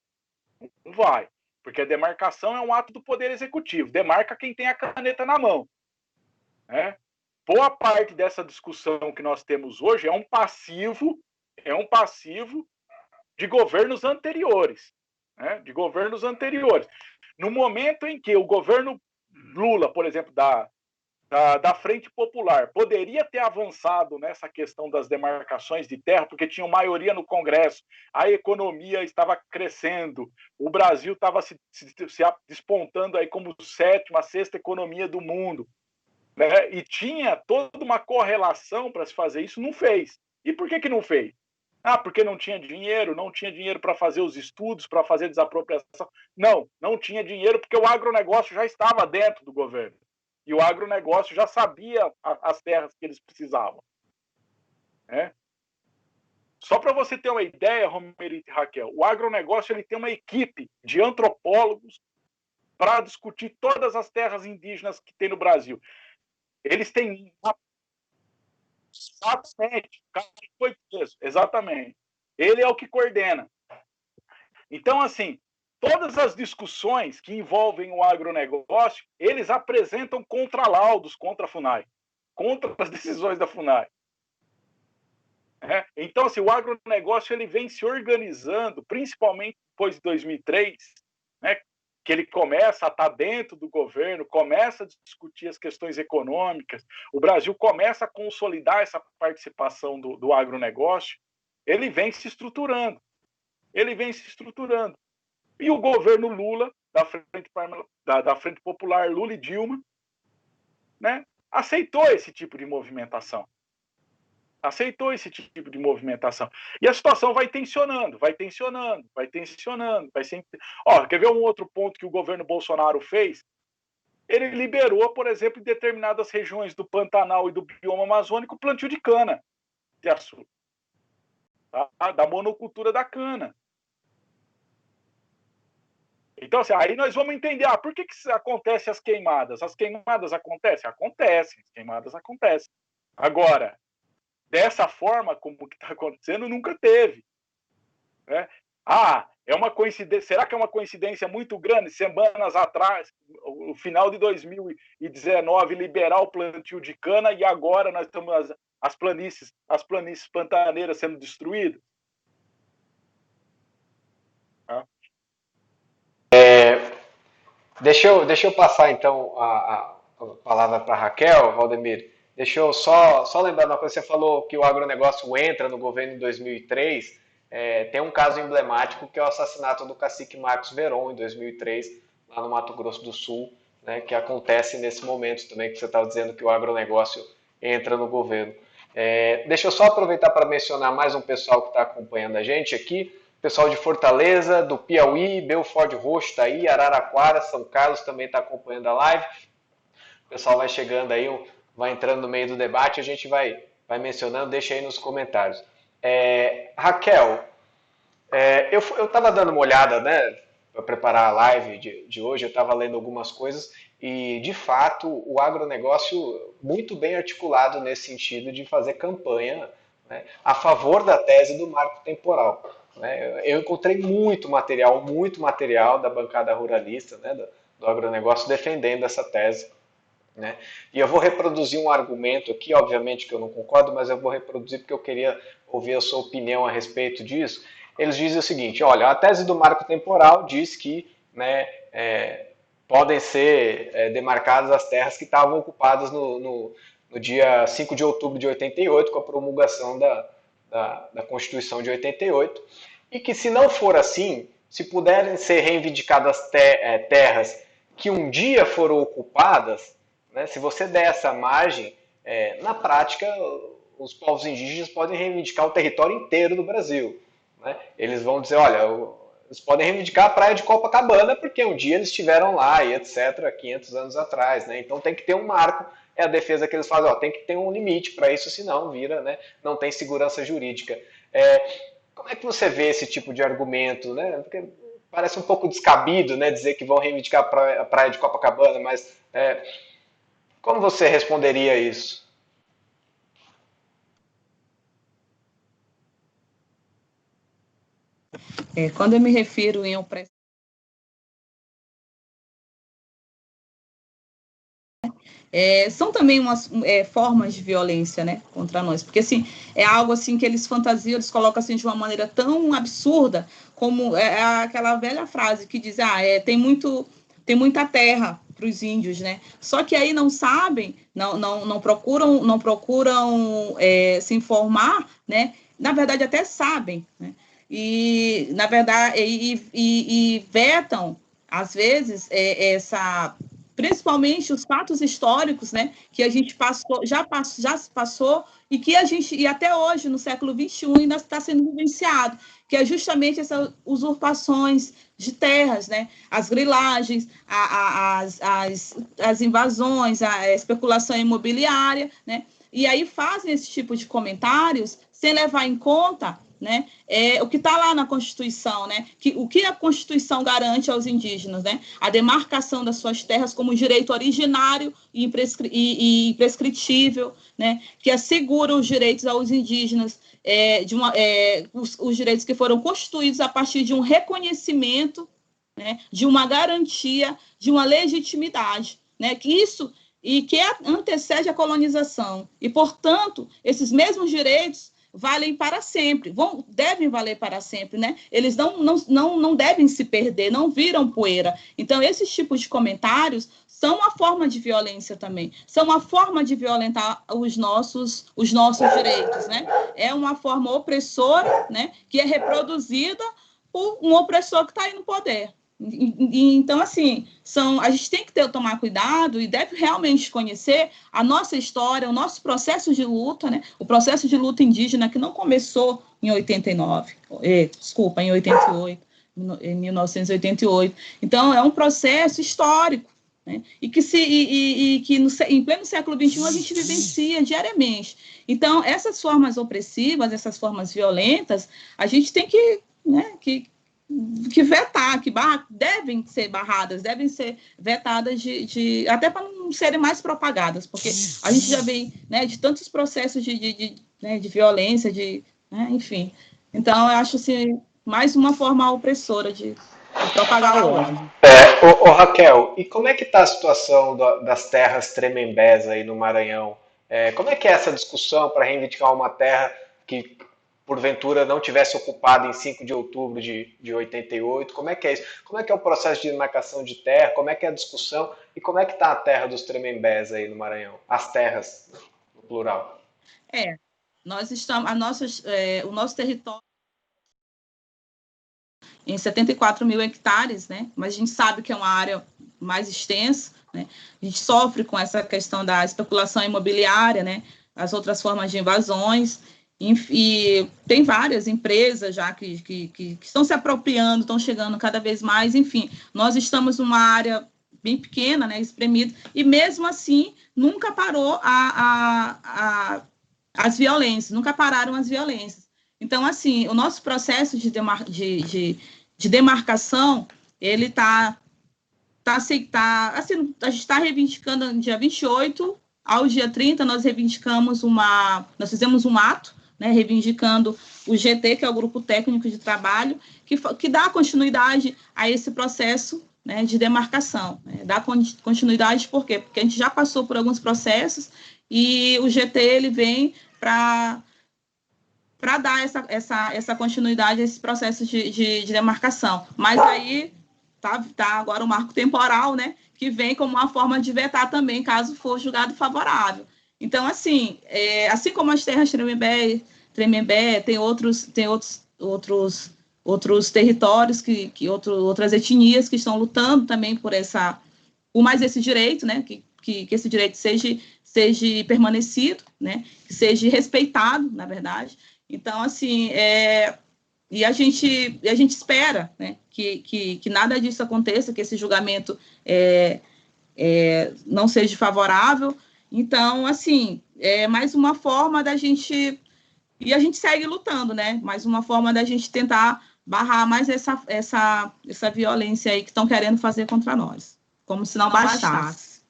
Não vai. Porque a demarcação é um ato do Poder Executivo. Demarca quem tem a caneta na mão. Né? Boa parte dessa discussão que nós temos hoje é um passivo de governos anteriores. Né? De governos anteriores. No momento em que o governo Lula, por exemplo, da Frente Popular, poderia ter avançado nessa questão das demarcações de terra, porque tinham maioria no Congresso, a economia estava crescendo, o Brasil estava se despontando aí como sétima, sexta economia do mundo, né? E tinha toda uma correlação para se fazer isso, não fez. E por que não fez? Ah, porque não tinha dinheiro para fazer os estudos, para fazer desapropriação. Não tinha dinheiro porque o agronegócio já estava dentro do governo. E o agronegócio já sabia as terras que eles precisavam. Né? Só para você ter uma ideia, Romerito e Raquel, o agronegócio ele tem uma equipe de antropólogos para discutir todas as terras indígenas que tem no Brasil. Eles têm... Exatamente. O cara que foi preso. Exatamente. Ele é o que coordena. Então, assim, todas as discussões que envolvem o agronegócio, eles apresentam contralaudos contra a FUNAI, contra as decisões da FUNAI. Então, assim, o agronegócio ele vem se organizando, principalmente depois de 2003, né, que ele começa a estar dentro do governo, começa a discutir as questões econômicas, o Brasil começa a consolidar essa participação do agronegócio, ele vem se estruturando. E o governo Lula, da Frente Popular, Lula e Dilma, né, aceitou esse tipo de movimentação. E a situação vai tensionando. Vai sempre... Quer ver um outro ponto que o governo Bolsonaro fez? Ele liberou, por exemplo, em determinadas regiões do Pantanal e do bioma amazônico, o plantio de cana de açúcar, tá? Da monocultura da cana. Então, assim, aí nós vamos entender, por que acontecem as queimadas? As queimadas acontecem? Acontecem, as queimadas acontecem. Agora, dessa forma como que está acontecendo, nunca teve. Né? É uma coincidência. Será que é uma coincidência muito grande? Semanas atrás, no final de 2019, liberar o plantio de cana e agora nós estamos as planícies pantaneiras sendo destruídas? Deixa eu passar então a palavra para a Raquel, Valdemir. Deixa eu só lembrar uma coisa, você falou que o agronegócio entra no governo em 2003, tem um caso emblemático que é o assassinato do cacique Marcos Veron em 2003, lá no Mato Grosso do Sul, né, que acontece nesse momento também que você estava dizendo que o agronegócio entra no governo. Deixa eu só aproveitar para mencionar mais um pessoal que está acompanhando a gente aqui. Pessoal de Fortaleza, do Piauí, Belford Roxo está aí, Araraquara, São Carlos também está acompanhando a live. O pessoal vai chegando aí, vai entrando no meio do debate, a gente vai mencionando, deixa aí nos comentários. Raquel, eu estava dando uma olhada, né, para preparar a live de hoje, eu estava lendo algumas coisas e, de fato, o agronegócio muito bem articulado nesse sentido de fazer campanha, né, a favor da tese do marco temporal. Eu encontrei muito material da bancada ruralista, né, do agronegócio, defendendo essa tese. Né? E eu vou reproduzir um argumento aqui, obviamente que eu não concordo, mas eu vou reproduzir porque eu queria ouvir a sua opinião a respeito disso. Eles dizem o seguinte, olha, a tese do marco temporal diz que, né, podem ser demarcadas as terras que estavam ocupadas no dia 5 de outubro de 88, com a promulgação da Constituição de 88, e que se não for assim, se puderem ser reivindicadas terras que um dia foram ocupadas, né, se você der essa margem, na prática os povos indígenas podem reivindicar o território inteiro do Brasil, né? Eles vão dizer, olha, eles podem reivindicar a praia de Copacabana porque um dia eles estiveram lá e etc, 500 anos atrás, né? Então tem que ter um marco, é a defesa que eles fazem, ó, tem que ter um limite para isso, senão vira, né? Não tem segurança jurídica. Como é que você vê esse tipo de argumento, né? Porque parece um pouco descabido, né, dizer que vão reivindicar a praia de Copacabana, mas como você responderia isso? Quando eu me refiro em opressão, são também umas formas de violência, né, contra nós, porque assim, é algo assim que eles fantasiam, eles colocam assim de uma maneira tão absurda, como aquela velha frase que diz, tem muita terra para os índios, né, só que aí não sabem, não procuram se informar, né, na verdade até sabem, né, e na verdade e vetam às vezes principalmente os fatos históricos, né, que a gente já se passou e que e até hoje, no século XXI, ainda está sendo vivenciado, que é justamente essas usurpações de terras, né, as grilagens, as invasões, a especulação imobiliária, né, e aí fazem esse tipo de comentários sem levar em conta, né, o que está lá na Constituição, né, o que a Constituição garante aos indígenas, né, a demarcação das suas terras como direito originário e imprescritível, né, que assegura os direitos aos indígenas, os direitos que foram constituídos a partir de um reconhecimento, né, de uma garantia, de uma legitimidade, né, que antecede a colonização, e, portanto, esses mesmos direitos valem para sempre, devem valer para sempre, né? Eles não devem se perder, não viram poeira. Então, esses tipos de comentários são uma forma de violência também, são uma forma de violentar os nossos direitos, né? É uma forma opressora, né? Que é reproduzida por um opressor que está aí no poder. Então, assim, a gente tem que tomar cuidado e deve realmente conhecer a nossa história, o nosso processo de luta, né? O processo de luta indígena que não começou em 1988. Então, é um processo histórico, né? E que em pleno século XXI a gente vivencia diariamente. Então, essas formas opressivas, essas formas violentas, a gente tem que, né, que vetar, devem ser barradas, devem ser vetadas até para não serem mais propagadas, porque a gente já vem, né, de tantos processos de violência, né, enfim. Então, eu acho assim, mais uma forma opressora de propagar o ódio. Raquel, e como é que está a situação das terras tremembés aí no Maranhão? Como é que é essa discussão para reivindicar uma terra que porventura não tivesse ocupado em 5 de outubro de 88, como é que é isso? Como é que é o processo de demarcação de terra? Como é que é a discussão? E como é que está a terra dos Tremembés aí no Maranhão? As terras, no plural. Nós estamos, o nosso território em 74 mil hectares, né? Mas a gente sabe que é uma área mais extensa, né? A gente sofre com essa questão da especulação imobiliária, né? As outras formas de invasões, e tem várias empresas já que estão se apropriando, estão chegando cada vez mais, enfim, nós estamos numa área bem pequena, né, espremida, e mesmo assim nunca parou as violências, nunca pararam as violências. Então, assim, o nosso processo de demarcação, ele assim, a gente está reivindicando no dia 28, ao dia 30, nós fizemos um ato, né, reivindicando o GT, que é o Grupo Técnico de Trabalho, que dá continuidade a esse processo, né, de demarcação. Né? Dá continuidade por quê? Porque a gente já passou por alguns processos e o GT ele vem para dar essa continuidade a esse processo de demarcação. Mas aí tá agora o marco temporal, né, que vem como uma forma de vetar também, caso for julgado favorável. Então, assim, assim como as terras Tremembé, tem outros territórios, outras etnias que estão lutando também por mais esse direito, né, que que esse direito seja permanecido, né? Que seja respeitado, na verdade. Então, assim, e a gente espera, né, que nada disso aconteça, que esse julgamento não seja favorável. Então, assim, é mais uma forma da gente... E a gente segue lutando, né? Mais uma forma da gente tentar barrar mais essa violência aí que estão querendo fazer contra nós. Como se não bastasse.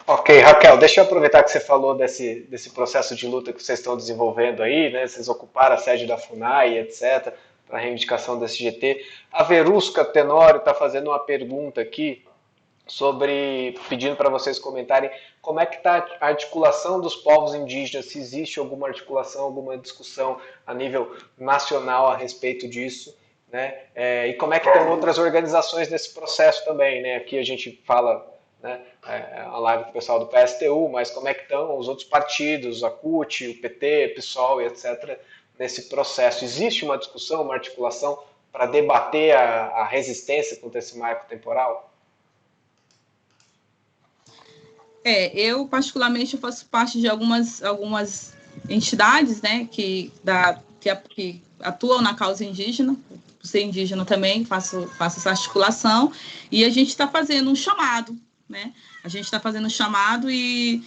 Ok, Raquel, deixa eu aproveitar que você falou desse processo de luta que vocês estão desenvolvendo aí, né? Vocês ocuparam a sede da FUNAI, etc., para a reivindicação desse GT. A Verusca Tenório está fazendo uma pergunta aqui pedindo para vocês comentarem como é que está a articulação dos povos indígenas, se existe alguma articulação, alguma discussão a nível nacional a respeito disso, né? E como é que estão outras organizações nesse processo também, né? Aqui a gente fala, né, a live com o pessoal do PSTU, mas como é que estão os outros partidos, a CUT, o PT, PSOL e etc., nesse processo? Existe uma discussão, uma articulação para debater a resistência contra esse marco temporal? Eu, particularmente, faço parte de algumas entidades, né, que atuam na causa indígena. Por ser indígena também, faço essa articulação, e a gente está fazendo um chamado, né? A gente está fazendo um chamado e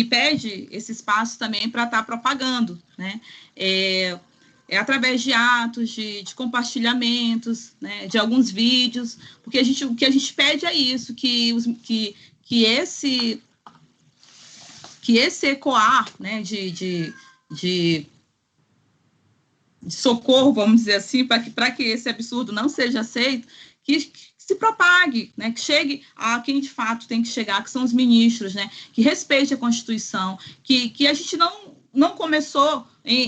pede esse espaço também para estar propagando, né? Através de atos, de compartilhamentos, né, de alguns vídeos, porque o que a gente pede é isso, que esse ecoar, né, de socorro, vamos dizer assim, para que esse absurdo não seja aceito, que se propague, né, que chegue a quem de fato tem que chegar, que são os ministros, né, que respeite a Constituição, que a gente não começou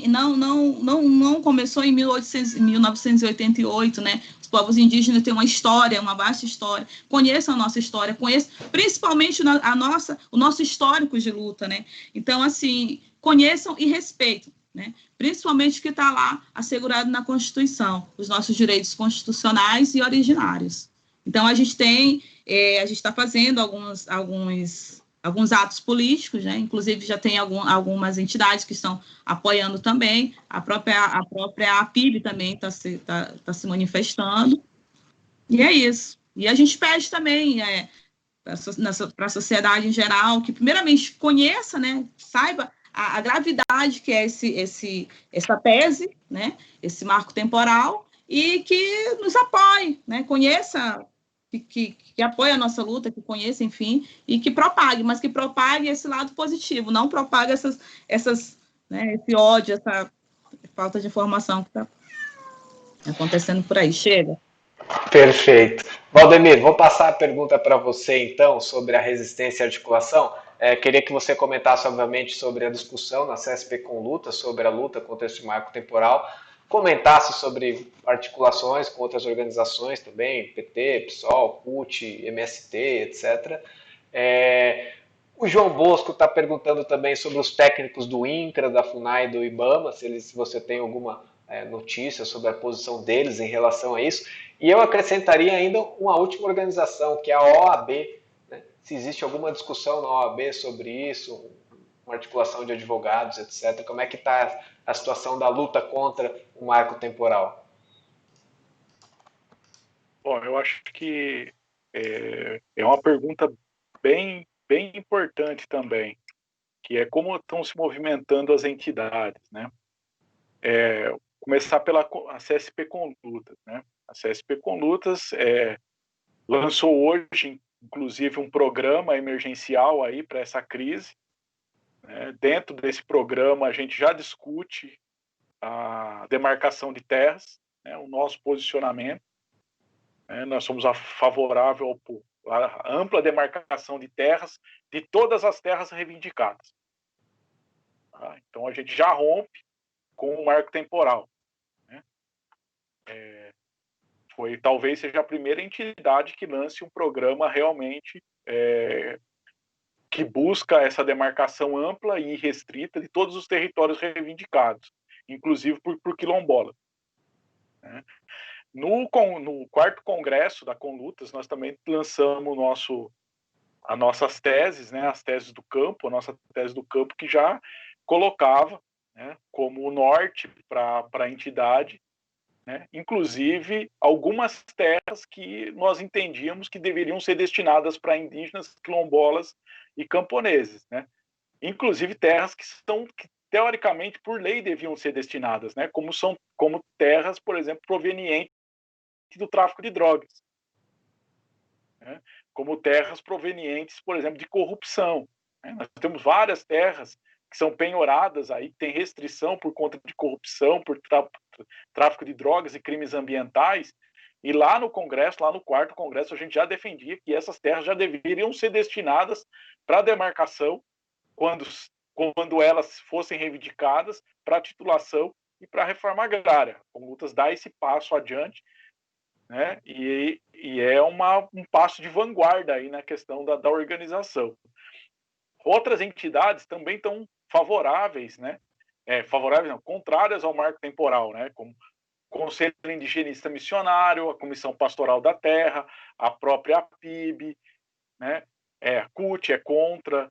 não começou em 1988, né? Os povos indígenas têm uma história, uma vasta história. Conheçam a nossa história, conheçam principalmente o nosso histórico de luta, né? Então, assim, conheçam e respeitem, né? Principalmente o que está lá assegurado na Constituição, os nossos direitos constitucionais e originários. Então, a gente está fazendo alguns atos políticos, né? Inclusive já tem algumas entidades que estão apoiando também, a própria APIB também está se manifestando, e é isso. E a gente pede também para a sociedade em geral que primeiramente conheça, né? Saiba a gravidade que é essa tese, né? Esse marco temporal, e que nos apoie, né? Conheça, que apoie a nossa luta, que conheça, enfim, e que propague, mas que propague esse lado positivo, não propague né, esse ódio, essa falta de informação que está acontecendo por aí. Chega. Perfeito. Valdemir, vou passar a pergunta para você, então, sobre a resistência e articulação. Queria que você comentasse, obviamente, sobre a discussão na CSP com Luta, sobre a luta contra esse marco temporal, comentasse sobre articulações com outras organizações também, PT, PSOL, CUT, MST, etc. O João Bosco está perguntando também sobre os técnicos do INCRA, da FUNAI e do IBAMA, se você tem alguma notícia sobre a posição deles em relação a isso. E eu acrescentaria ainda uma última organização, que é a OAB, né? Se existe alguma discussão na OAB sobre isso, uma articulação de advogados, etc. Como é que está a situação da luta contra o marco temporal? Bom, eu acho que é uma pergunta bem importante também, que é como estão se movimentando as entidades, né? Começar pela a CSP com Lutas, né? A CSP com Lutas lançou hoje, inclusive, um programa emergencial aí para essa crise. Né? Dentro desse programa, a gente já discute a demarcação de terras, né? O nosso posicionamento. Nós somos favorável à ampla demarcação de terras, de todas as terras reivindicadas. Tá? Então, a gente já rompe com o marco temporal. Né? Talvez seja a primeira entidade que lance um programa realmente que busca essa demarcação ampla e restrita de todos os territórios reivindicados, inclusive por quilombola. Né? No 4º Congresso da Conlutas, nós também lançamos as nossas teses, né, as teses do campo, a nossa tese do campo, que já colocava, né, como norte para a entidade, né, inclusive algumas terras que nós entendíamos que deveriam ser destinadas para indígenas, quilombolas e camponeses, né, inclusive terras que teoricamente por lei deviam ser destinadas, né, como terras, por exemplo, provenientes do tráfico de drogas, né, como terras provenientes, por exemplo, de corrupção, né. Nós temos várias terras que são penhoradas, aí tem restrição por conta de corrupção, por tráfico de drogas e crimes ambientais, e lá no Congresso, lá no 4º Congresso, a gente já defendia que essas terras já deveriam ser destinadas para demarcação quando elas fossem reivindicadas para titulação e para a reforma agrária. A Conlutas dá esse passo adiante, né? E é um passo de vanguarda aí na questão da organização. Outras entidades também estão favoráveis, né? Favoráveis não, contrárias ao marco temporal, né? Como o Conselho Indigenista Missionário, a Comissão Pastoral da Terra, a própria APIB, né? A CUT é contra,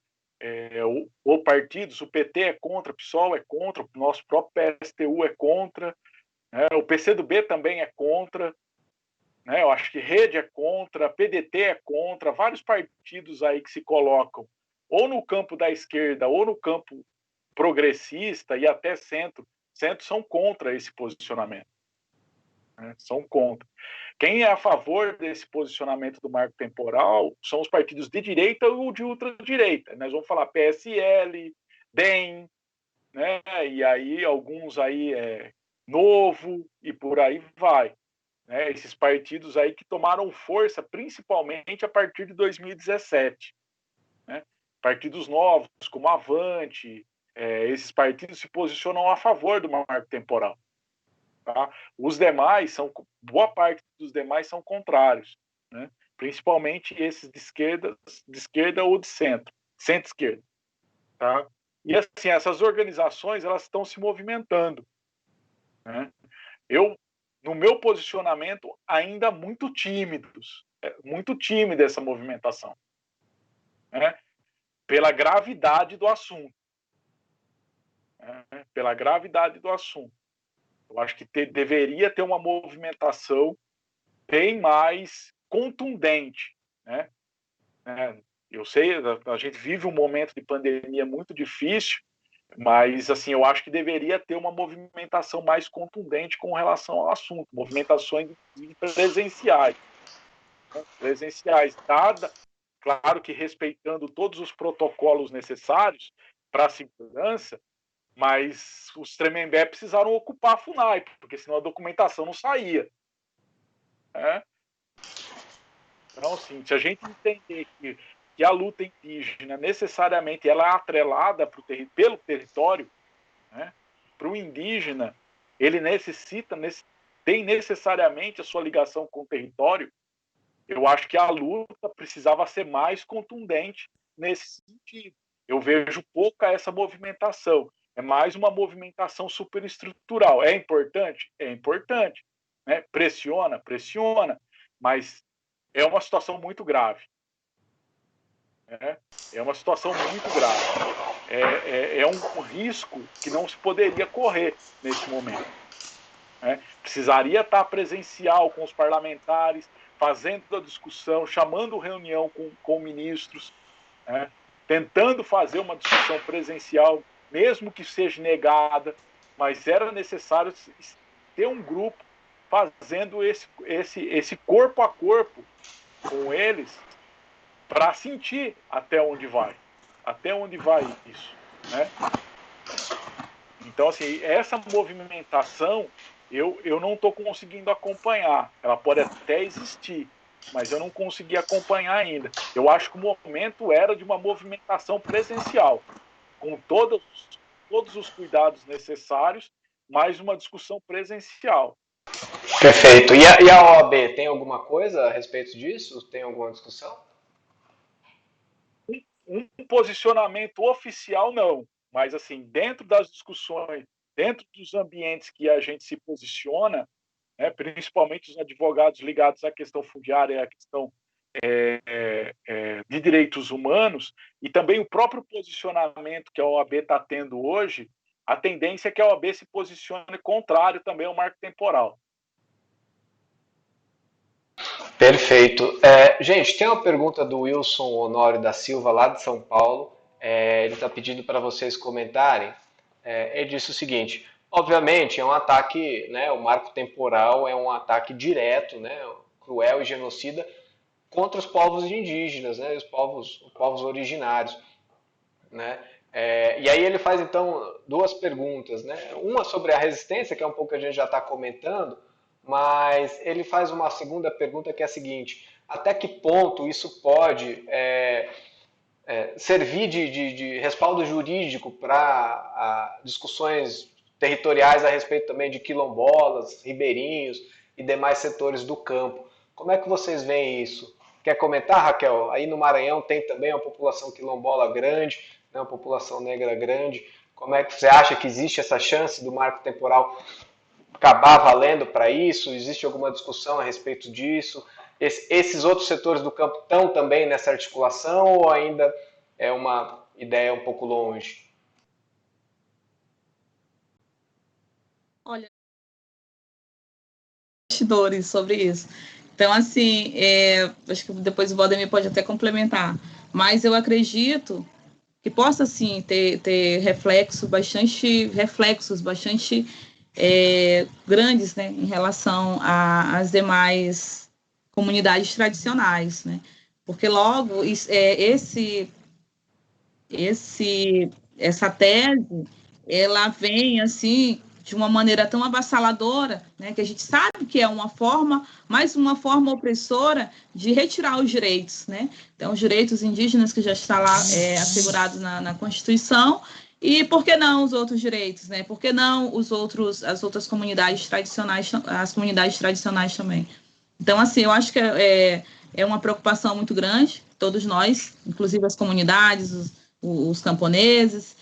o partidos, o PT é contra, o PSOL é contra, o nosso próprio PSTU é contra, né? O PCdoB também é contra, né? Eu acho que Rede é contra, PDT é contra, vários partidos aí que se colocam ou no campo da esquerda ou no campo progressista e até centro são contra esse posicionamento, né? São contra. Quem é a favor desse posicionamento do marco temporal são os partidos de direita ou de ultradireita. Nós vamos falar PSL, DEM, né? E aí alguns aí Novo e por aí vai. Né? Esses partidos aí que tomaram força principalmente a partir de 2017. Né? Partidos novos, como Avante, esses partidos se posicionam a favor do marco temporal. Tá? Os demais boa parte dos demais são contrários, né? Principalmente esses de esquerda ou de centro-esquerda. Tá? E assim, essas organizações elas estão se movimentando, né? No meu posicionamento, ainda muito tímidos, muito tímida essa movimentação, né? Pela gravidade do assunto, né? Pela gravidade do assunto. Eu acho que deveria ter uma movimentação bem mais contundente, né? Eu sei, a gente vive um momento de pandemia muito difícil, mas assim, eu acho que deveria ter uma movimentação mais contundente com relação ao assunto, movimentações presenciais, né? Presenciais, claro que respeitando todos os protocolos necessários para a segurança, mas os Tremembé precisaram ocupar a FUNAI, porque senão a documentação não saía, né? Então, assim, se a gente entender que a luta indígena necessariamente ela é atrelada pelo território, né? Para o indígena, ele tem necessariamente a sua ligação com o território. Eu acho que a luta precisava ser mais contundente nesse sentido. Eu vejo pouca essa movimentação. É mais uma movimentação superestrutural. É importante? É importante. Né? Pressiona? Pressiona. Mas é uma situação muito grave. Né? É uma situação muito grave. É um risco que não se poderia correr nesse momento. Né? Precisaria estar presencial com os parlamentares, fazendo a discussão, chamando reunião com ministros, né? Tentando fazer uma discussão presencial, mesmo que seja negada, mas era necessário ter um grupo fazendo esse corpo a corpo com eles para sentir até onde vai isso, né? Então, assim, essa movimentação eu não estou conseguindo acompanhar. Ela pode até existir, mas eu não consegui acompanhar ainda. Eu acho que o momento era de uma movimentação presencial, com todos os cuidados necessários, mais uma discussão presencial. Perfeito. E a OAB, tem alguma coisa a respeito disso? Tem alguma discussão? Um posicionamento oficial, não. Mas, assim, dentro das discussões, dentro dos ambientes que a gente se posiciona, né, principalmente os advogados ligados à questão fundiária e à questão de direitos humanos, e também o próprio posicionamento que a OAB está tendo hoje, a tendência é que a OAB se posicione contrário também ao marco temporal. Perfeito. Gente, tem uma pergunta do Wilson Honório da Silva, lá de São Paulo. Ele está pedindo para vocês comentarem. Ele disse o seguinte: obviamente, é um ataque, né, o marco temporal é um ataque direto, né, cruel e genocida contra os povos indígenas, né, os povos originários, né? E aí ele faz então duas perguntas, né? Uma sobre a resistência, que é um pouco que a gente já está comentando, mas ele faz uma segunda pergunta que é a seguinte: até que ponto isso pode servir de respaldo jurídico para discussões territoriais a respeito também de quilombolas, ribeirinhos e demais setores do campo? Como é que vocês veem isso? Quer comentar, Raquel? Aí no Maranhão tem também uma população quilombola grande, né, uma população negra grande. Como é que você acha que existe essa chance do marco temporal acabar valendo para isso? Existe alguma discussão a respeito disso? Esses outros setores do campo estão também nessa articulação ou ainda é uma ideia um pouco longe? Olha, bastidores sobre isso. Então, assim, acho que depois o Valdemir pode até complementar, mas eu acredito que possa, sim, ter reflexos bastante grandes, né, em relação às demais comunidades tradicionais, né? Porque logo essa tese, ela vem assim de uma maneira tão avassaladora, né, que a gente sabe que é uma forma, mais uma forma opressora de retirar os direitos, né? Então, os direitos indígenas que já está lá assegurados na Constituição, e por que não os outros direitos, né? Por que não as outras comunidades tradicionais, as comunidades tradicionais também? Então, assim, eu acho que é uma preocupação muito grande, todos nós, inclusive as comunidades, os camponeses,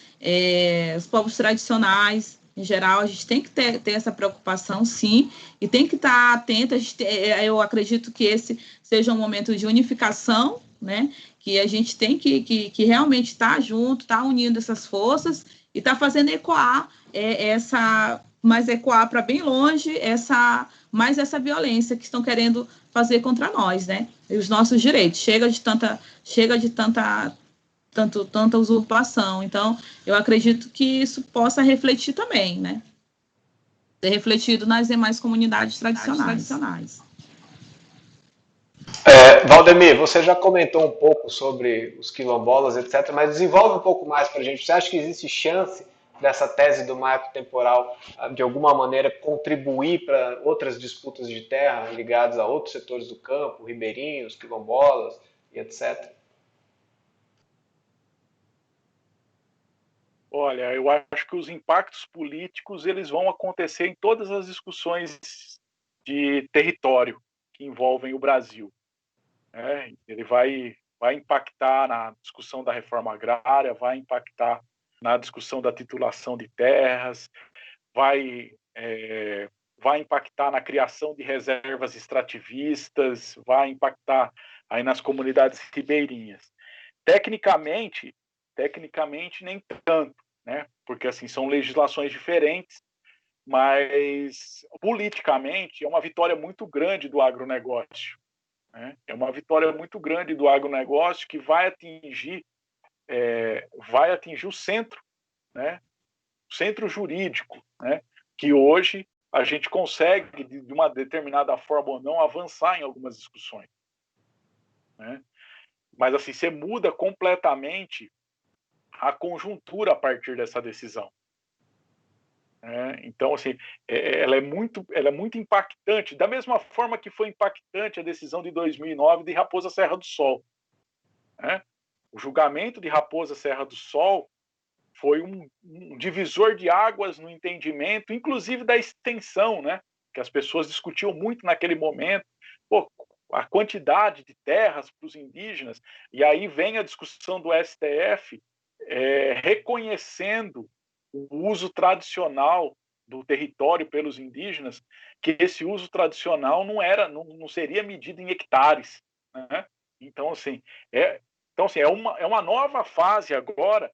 os povos tradicionais, em geral, a gente tem que ter essa preocupação, sim, e tem que estar atento. Eu acredito que esse seja um momento de unificação, né? Que a gente tem que realmente estar junto, estar unindo essas forças e estar fazendo ecoar mas ecoar para bem longe mais essa violência que estão querendo fazer contra nós, né? E os nossos direitos. Chega de tanta usurpação. Então, eu acredito que isso possa refletir também, né? Ser refletido nas demais comunidades tradicionais. Valdemir, você já comentou um pouco sobre os quilombolas, etc., mas desenvolve um pouco mais para a gente. Você acha que existe chance dessa tese do marco temporal, de alguma maneira, contribuir para outras disputas de terra ligadas a outros setores do campo, ribeirinhos, quilombolas e etc.? Olha, eu acho que os impactos políticos eles vão acontecer em todas as discussões de território que envolvem o Brasil. Ele vai impactar na discussão da reforma agrária, vai impactar na discussão da titulação de terras, vai impactar na criação de reservas extrativistas, vai impactar aí nas comunidades ribeirinhas. Tecnicamente nem tanto, né? Porque assim são legislações diferentes, mas politicamente é uma vitória muito grande do agronegócio. Né? É uma vitória muito grande do agronegócio que vai atingir o centro, né? O centro jurídico, né? Que hoje a gente consegue, de uma determinada forma ou não, avançar em algumas discussões. Né? Mas assim, você muda completamente a conjuntura a partir dessa decisão. Então, assim, ela é muito impactante, da mesma forma que foi impactante a decisão de 2009 de Raposa Serra do Sol. Né? O julgamento de Raposa Serra do Sol foi um divisor de águas no entendimento, inclusive da extensão, né? Que as pessoas discutiam muito naquele momento. Pô, a quantidade de terras para os indígenas, e aí vem a discussão do STF reconhecendo o uso tradicional do território pelos indígenas, que esse uso tradicional não seria medido em hectares, né? Então, assim, é uma nova fase agora,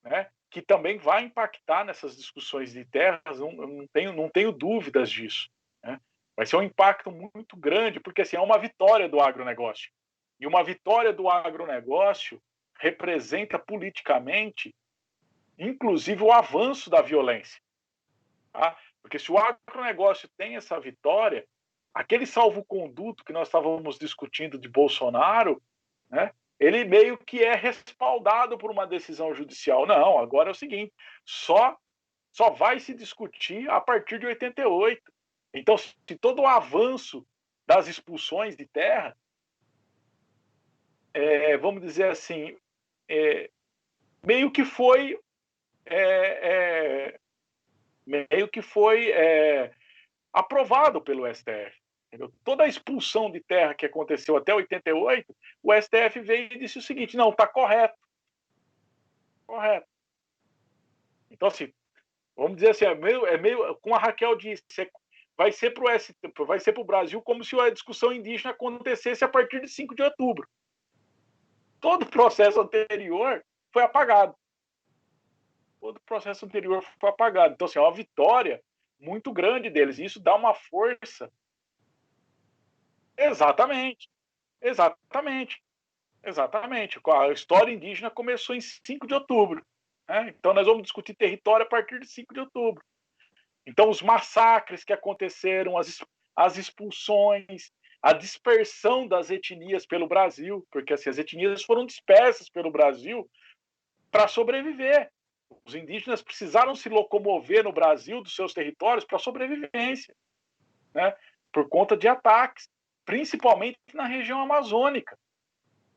né, que também vai impactar nessas discussões de terras, não tenho dúvidas disso, né? Vai ser um impacto muito grande, porque assim, é uma vitória do agronegócio. E uma vitória do agronegócio representa politicamente, inclusive, o avanço da violência. Tá? Porque se o agronegócio tem essa vitória, aquele salvo-conduto que nós estávamos discutindo de Bolsonaro, né, ele meio que é respaldado por uma decisão judicial. Não, agora é o seguinte, só vai se discutir a partir de 88. Então, se todo o avanço das expulsões de terra, vamos dizer assim, meio que foi aprovado pelo STF. Entendeu? Toda a expulsão de terra que aconteceu até 88, o STF veio e disse o seguinte: não, está correto. Correto. Então, assim, vamos dizer assim, como a Raquel disse, vai ser para o Brasil como se a discussão indígena acontecesse a partir de 5 de outubro. Todo o processo anterior foi apagado. Todo o processo anterior foi apagado. Então, assim, é uma vitória muito grande deles. E isso dá uma força. Exatamente. Exatamente. Exatamente. A história indígena começou em 5 de outubro. Né? Então, nós vamos discutir território a partir de 5 de outubro. Então, os massacres que aconteceram, as expulsões, a dispersão das etnias pelo Brasil, porque assim, as etnias foram dispersas pelo Brasil para sobreviver. Os indígenas precisaram se locomover no Brasil, dos seus territórios, para sobrevivência, né? Por conta de ataques, principalmente na região amazônica.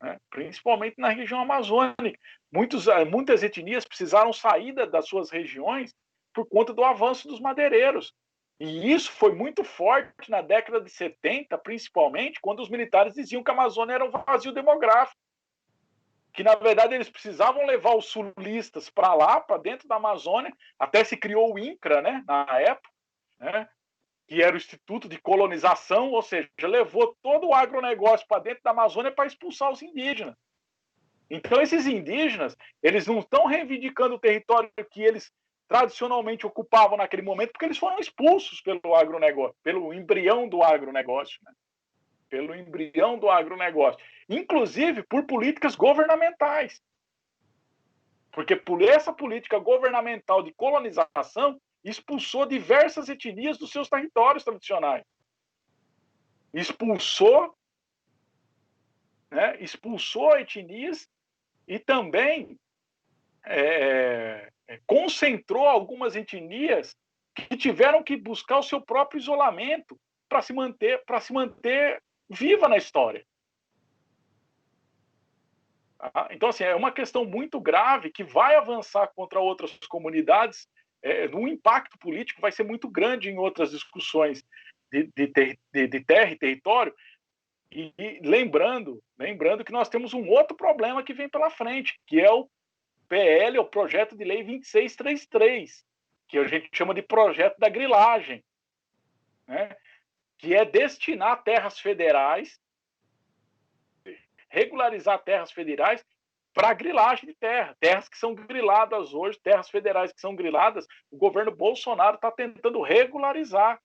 Né? Principalmente na região amazônica. Muitas etnias precisaram sair das suas regiões por conta do avanço dos madeireiros. E isso foi muito forte na década de 70, principalmente, quando os militares diziam que a Amazônia era um vazio demográfico. Que, na verdade, eles precisavam levar os sulistas para lá, para dentro da Amazônia. Até se criou o INCRA, né, na época, né, que era o Instituto de Colonização, ou seja, levou todo o agronegócio para dentro da Amazônia para expulsar os indígenas. Então, esses indígenas, eles não estão reivindicando o território que eles tradicionalmente ocupavam naquele momento, porque eles foram expulsos pelo agronegócio, pelo embrião do agronegócio, né? Pelo embrião do agronegócio, inclusive por políticas governamentais. Porque por essa política governamental de colonização, expulsou diversas etnias dos seus territórios tradicionais. Expulsou etnias e também concentrou algumas etnias que tiveram que buscar o seu próprio isolamento para se manter viva na história. Então, assim, é uma questão muito grave que vai avançar contra outras comunidades. No impacto político vai ser muito grande em outras discussões de terra e território. E lembrando que nós temos um outro problema que vem pela frente, que é o PL, o Projeto de Lei 2633, que a gente chama de Projeto da Grilagem, né? Que é destinar terras federais, regularizar terras federais para grilagem de terras que são griladas hoje, terras federais que são griladas, o governo Bolsonaro está tentando regularizar.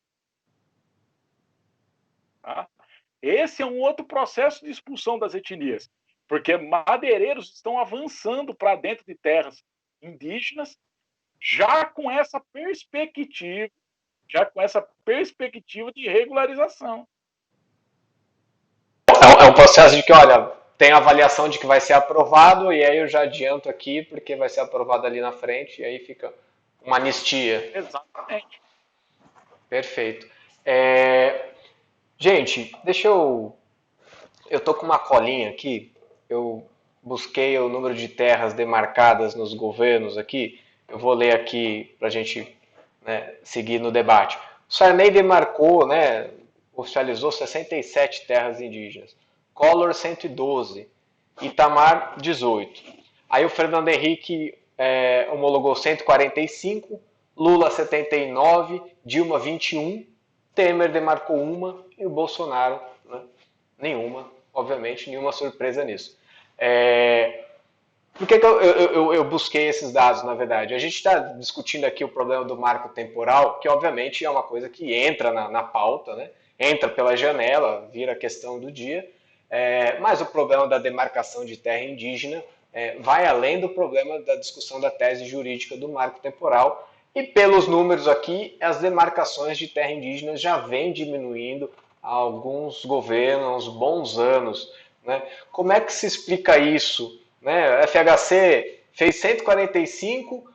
Tá? Esse é um outro processo de expulsão das etnias, porque madeireiros estão avançando para dentro de terras indígenas, já com essa perspectiva de regularização. É um processo de que, olha, tem a avaliação de que vai ser aprovado, e aí eu já adianto aqui, porque vai ser aprovado ali na frente, e aí fica uma anistia. Exatamente. Perfeito. Gente, eu tô com uma colinha aqui, eu busquei o número de terras demarcadas nos governos aqui, eu vou ler aqui para a gente, né, seguir no debate. O Sarney demarcou, né, oficializou 67 terras indígenas, Collor 112, Itamar 18. Aí o Fernando Henrique homologou 145, Lula 79, Dilma 21, Temer demarcou uma e o Bolsonaro, né, nenhuma, obviamente, nenhuma surpresa nisso. Por que eu busquei esses dados, na verdade? A gente está discutindo aqui o problema do marco temporal, que obviamente é uma coisa que entra na pauta, né? Entra pela janela, vira questão do dia, mas o problema da demarcação de terra indígena vai além do problema da discussão da tese jurídica do marco temporal, e pelos números aqui, as demarcações de terra indígena já vêm diminuindo há alguns governos, bons anos, né? Como é que se explica isso? Né? A FHC fez 145,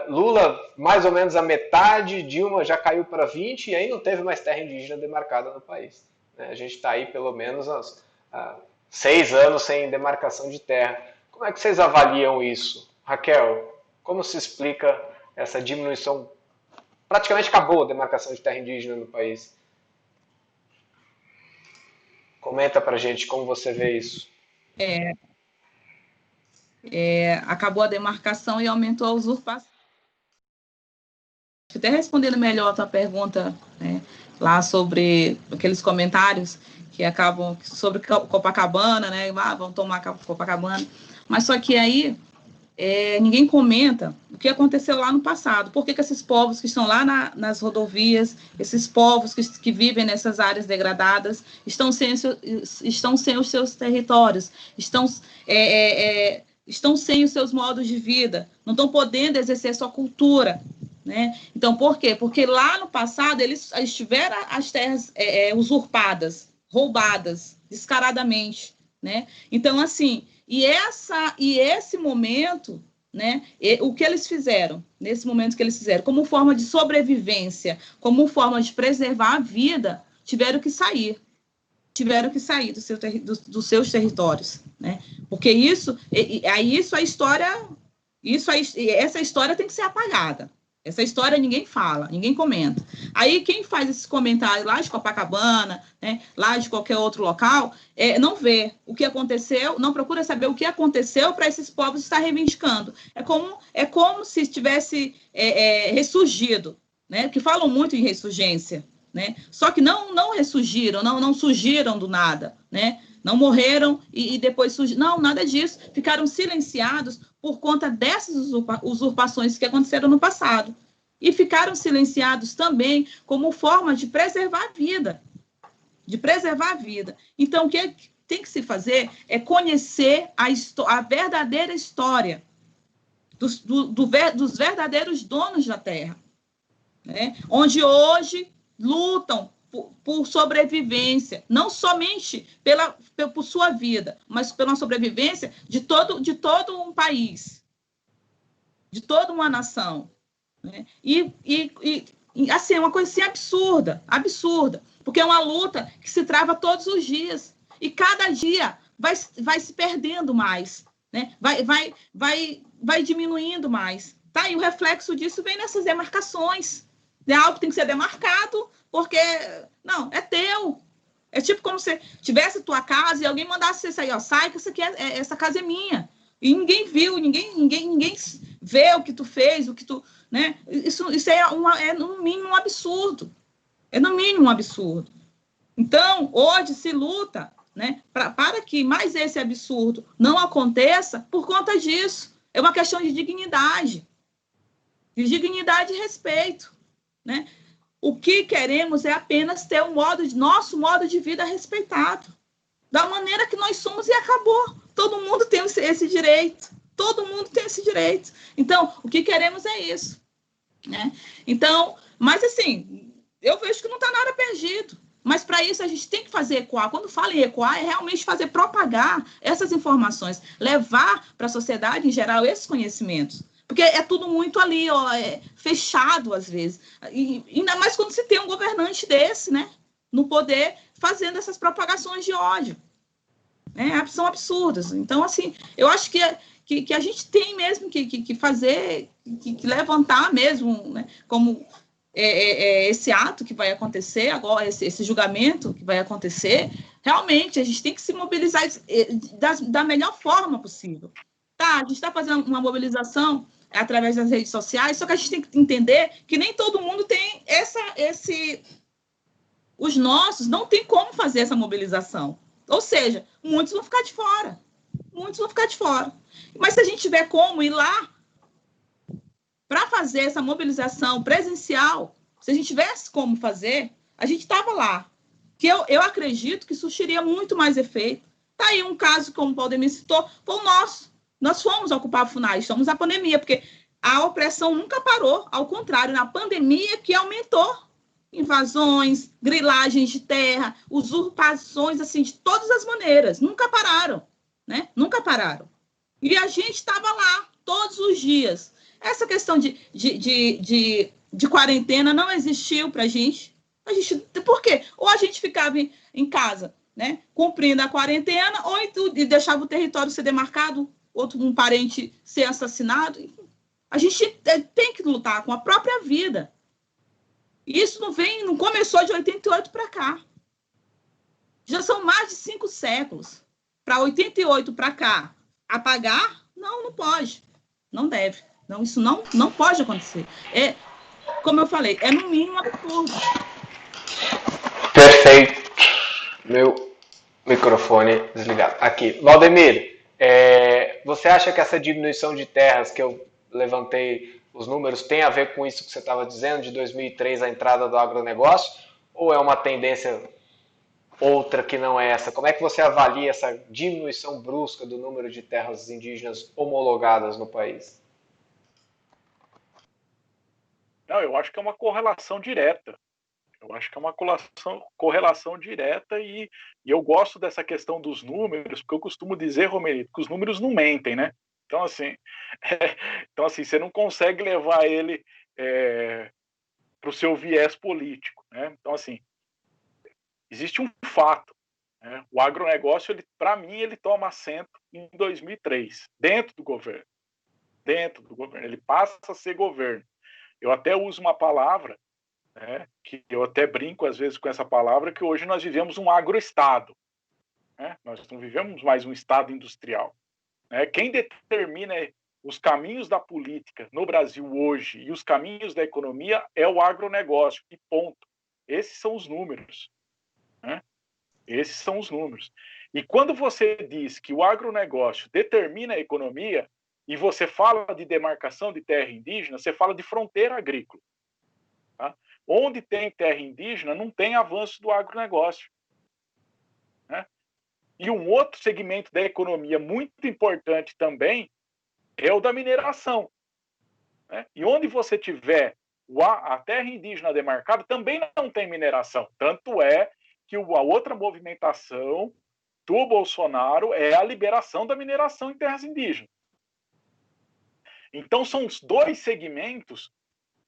Lula mais ou menos a metade, Dilma já caiu para 20 e aí não teve mais terra indígena demarcada no país. Né? A gente está aí pelo menos 6 anos sem demarcação de terra. Como é que vocês avaliam isso? Raquel, como se explica essa diminuição? Praticamente acabou a demarcação de terra indígena no país. Comenta pra gente como você vê isso. Acabou a demarcação e aumentou a usurpação. Até respondendo melhor a tua pergunta, né, lá sobre aqueles comentários que acabam sobre Copacabana, né, vão tomar Copacabana, mas só que aí ninguém comenta o que aconteceu lá no passado. Por que esses povos que estão lá nas rodovias, esses povos que vivem nessas áreas degradadas, estão sem os seus territórios, estão sem os seus modos de vida, não estão podendo exercer sua cultura, né? Então, por quê? Porque lá no passado eles tiveram as terras usurpadas, roubadas, descaradamente, né? Então, assim, e esse momento, né, o que eles fizeram, nesse momento que eles fizeram, como forma de sobrevivência, como forma de preservar a vida, tiveram que sair dos seus territórios, né? Porque essa história tem que ser apagada. Essa história ninguém fala, ninguém comenta. Aí quem faz esses comentários lá de Copacabana, né, lá de qualquer outro local, não vê o que aconteceu, não procura saber o que aconteceu para esses povos estar reivindicando. É como se tivesse ressurgido, né? Que falam muito em ressurgência, né? Só que não ressurgiram, não surgiram do nada, né? Não morreram e depois surgiram. Não, nada disso. Ficaram silenciados por conta dessas usurpações que aconteceram no passado. E ficaram silenciados também como forma de preservar a vida. Então, o que tem que se fazer é conhecer a verdadeira história dos verdadeiros donos da terra, né? Onde hoje lutam por sobrevivência, não somente por sua vida, mas pela sobrevivência de todo um país, de toda uma nação, né? E assim, é uma coisa assim absurda, porque é uma luta que se trava todos os dias, e cada dia vai se perdendo mais, né? Vai diminuindo mais, tá? E o reflexo disso vem nessas demarcações. É algo que tem que ser demarcado, porque, não, é teu. É tipo como se tivesse tua casa e alguém mandasse você sair, sai, que essa casa é minha. E ninguém viu, ninguém vê o que tu fez, o que tu, né? Isso é no mínimo um absurdo. É no mínimo um absurdo. Então, hoje se luta, né, para que mais esse absurdo não aconteça por conta disso. É uma questão de dignidade e respeito, né? O que queremos é apenas ter nosso modo de vida respeitado, da maneira que nós somos, e acabou. Todo mundo tem esse direito. Então, o que queremos é isso, né? Então, mas assim, eu vejo que não está nada perdido. Mas para isso a gente tem que fazer ecoar. Quando fala em ecoar, é realmente propagar essas informações, levar para a sociedade em geral esses conhecimentos. Porque é tudo muito ali, fechado às vezes. E ainda mais quando se tem um governante desse, né, no poder, fazendo essas propagações de ódio. São absurdas. Então, assim, eu acho que a gente tem mesmo que fazer, que levantar mesmo, né, como esse ato que vai acontecer agora, esse julgamento que vai acontecer, realmente a gente tem que se mobilizar da melhor forma possível. Tá, a gente está fazendo uma mobilização através das redes sociais, só que a gente tem que entender que nem todo mundo tem os nossos não tem como fazer essa mobilização. Ou seja, muitos vão ficar de fora. Muitos vão ficar de fora. Mas se a gente tiver como ir lá para fazer essa mobilização presencial, se a gente tivesse como fazer, a gente estava lá. Que eu acredito que surtiria muito mais efeito. Está aí um caso, como o Valdemir citou, foi o nosso. Nós fomos ocupar a FUNAI, estamos na pandemia, porque a opressão nunca parou, ao contrário, na pandemia que aumentou. Invasões, grilagens de terra, usurpações, assim, de todas as maneiras, nunca pararam, né? Nunca pararam. E a gente estava lá, todos os dias. Essa questão de quarentena não existiu para a gente. Por quê? Ou a gente ficava em casa, né, cumprindo a quarentena, ou e deixava o território ser demarcado, um parente ser assassinado. A gente tem que lutar com a própria vida. E isso não começou de 88 para cá. Já são mais de 5 séculos. Para 88 para cá, apagar? Não pode. Não deve. Não, isso não pode acontecer. Como eu falei, é no mínimo absurdo. Perfeito. Meu microfone desligado. Aqui. Valdemir, você acha que essa diminuição de terras que eu levantei os números tem a ver com isso que você estava dizendo, de 2003 a entrada do agronegócio, ou é uma tendência outra que não é essa? Como é que você avalia essa diminuição brusca do número de terras indígenas homologadas no país? Não, eu acho que é uma correlação direta. Eu acho que é uma correlação direta e eu gosto dessa questão dos números, porque eu costumo dizer, Romerito, que os números não mentem, né? Então, assim, você não consegue levar ele para o seu viés político, né? Então, assim, existe um fato, né? O agronegócio, para mim, ele toma assento em 2003, dentro do governo. Dentro do governo. Ele passa a ser governo. Eu até uso uma palavra, né, que eu até brinco às vezes com essa palavra, que hoje nós vivemos um agroestado. Né? Nós não vivemos mais um estado industrial. Né? Quem determina os caminhos da política no Brasil hoje e os caminhos da economia é o agronegócio, e ponto. Esses são os números. Né? Esses são os números. E quando você diz que o agronegócio determina a economia, e você fala de demarcação de terra indígena, você fala de fronteira agrícola. Tá? Onde tem terra indígena, não tem avanço do agronegócio. Né? E um outro segmento da economia muito importante também é o da mineração. Né? E onde você tiver a terra indígena demarcada, também não tem mineração. Tanto é que a outra movimentação do Bolsonaro é a liberação da mineração em terras indígenas. Então, são os dois segmentos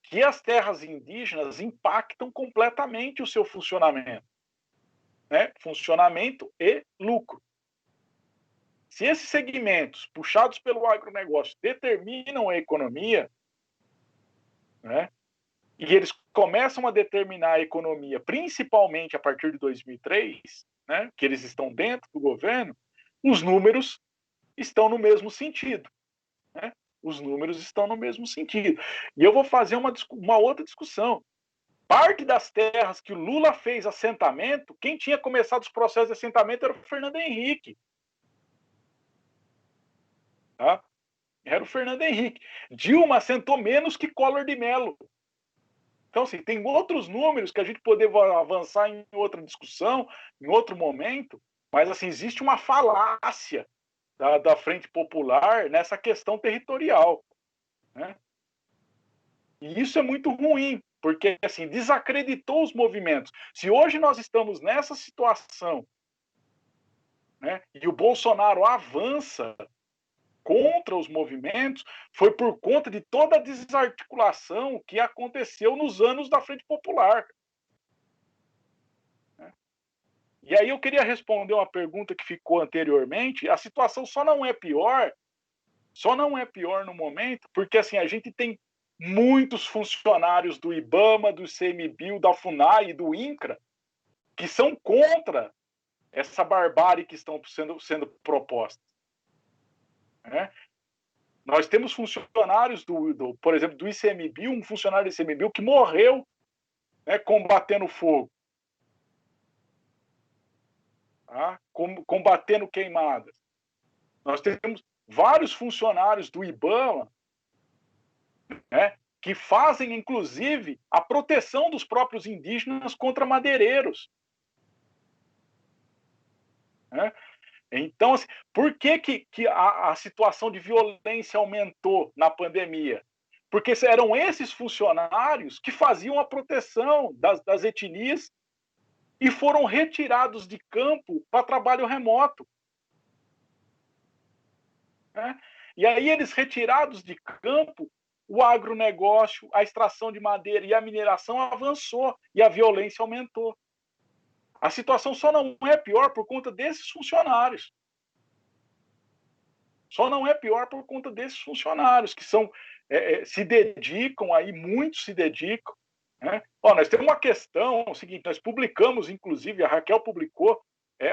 que as terras indígenas impactam completamente o seu funcionamento. Né? Funcionamento e lucro. Se esses segmentos, puxados pelo agronegócio, determinam a economia, né? E eles começam a determinar a economia, principalmente a partir de 2003, né? Que eles estão dentro do governo, os números estão no mesmo sentido. Né? Os números estão no mesmo sentido. E eu vou fazer uma outra discussão. Parte das terras que o Lula fez assentamento, quem tinha começado os processos de assentamento era o Fernando Henrique. Tá? Era o Fernando Henrique. Dilma assentou menos que Collor de Mello. Então, assim, tem outros números que a gente poderia avançar em outra discussão, em outro momento, mas, assim, existe uma falácia da Frente Popular nessa questão territorial. Né? E isso é muito ruim, porque, assim, desacreditou os movimentos. Se hoje nós estamos nessa situação, né, e o Bolsonaro avança contra os movimentos, foi por conta de toda a desarticulação que aconteceu nos anos da Frente Popular. E aí eu queria responder uma pergunta que ficou anteriormente. A situação só não é pior no momento, porque assim, a gente tem muitos funcionários do IBAMA, do ICMBio, da FUNAI e do INCRA que são contra essa barbárie que estão sendo propostas. Né? Nós temos funcionários, por exemplo, do ICMBio, um funcionário do ICMBio que morreu, né, combatendo fogo, tá? Combatendo queimadas. Nós temos vários funcionários do IBAMA, né, que fazem, inclusive, a proteção dos próprios indígenas contra madeireiros. Né? Então, assim, por que a situação de violência aumentou na pandemia? Porque eram esses funcionários que faziam a proteção das etnias e foram retirados de campo para trabalho remoto. Né? E aí, eles retirados de campo, o agronegócio, a extração de madeira e a mineração avançou e a violência aumentou. A situação só não é pior por conta desses funcionários. Só não é pior por conta desses funcionários que se dedicam aí, muitos se dedicam. Né? Nós temos uma questão, o seguinte, nós publicamos, inclusive, a Raquel publicou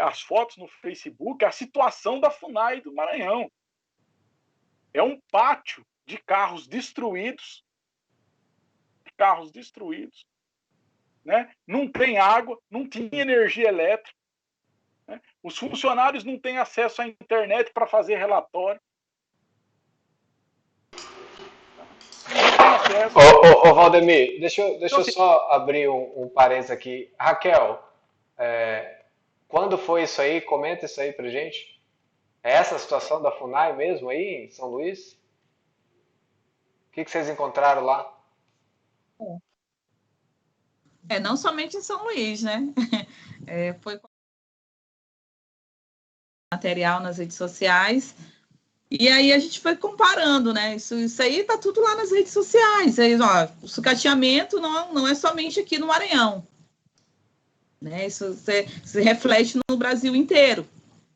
as fotos no Facebook, a situação da FUNAI do Maranhão. É um pátio de carros destruídos, né? Não tem água, não tinha energia elétrica, né? Os funcionários não têm acesso à internet para fazer relatório. Não tem acesso. Ô Valdemir, deixa eu só abrir um parênteses aqui. Raquel, quando foi isso aí? Comenta isso aí pra gente. É essa a situação da FUNAI mesmo aí, em São Luís? O que vocês encontraram lá? Não somente em São Luís, né? Foi material nas redes sociais, e aí a gente foi comparando, né? Isso aí tá tudo lá nas redes sociais. Aí, o sucateamento não é somente aqui no Maranhão, né? Isso se reflete no Brasil inteiro,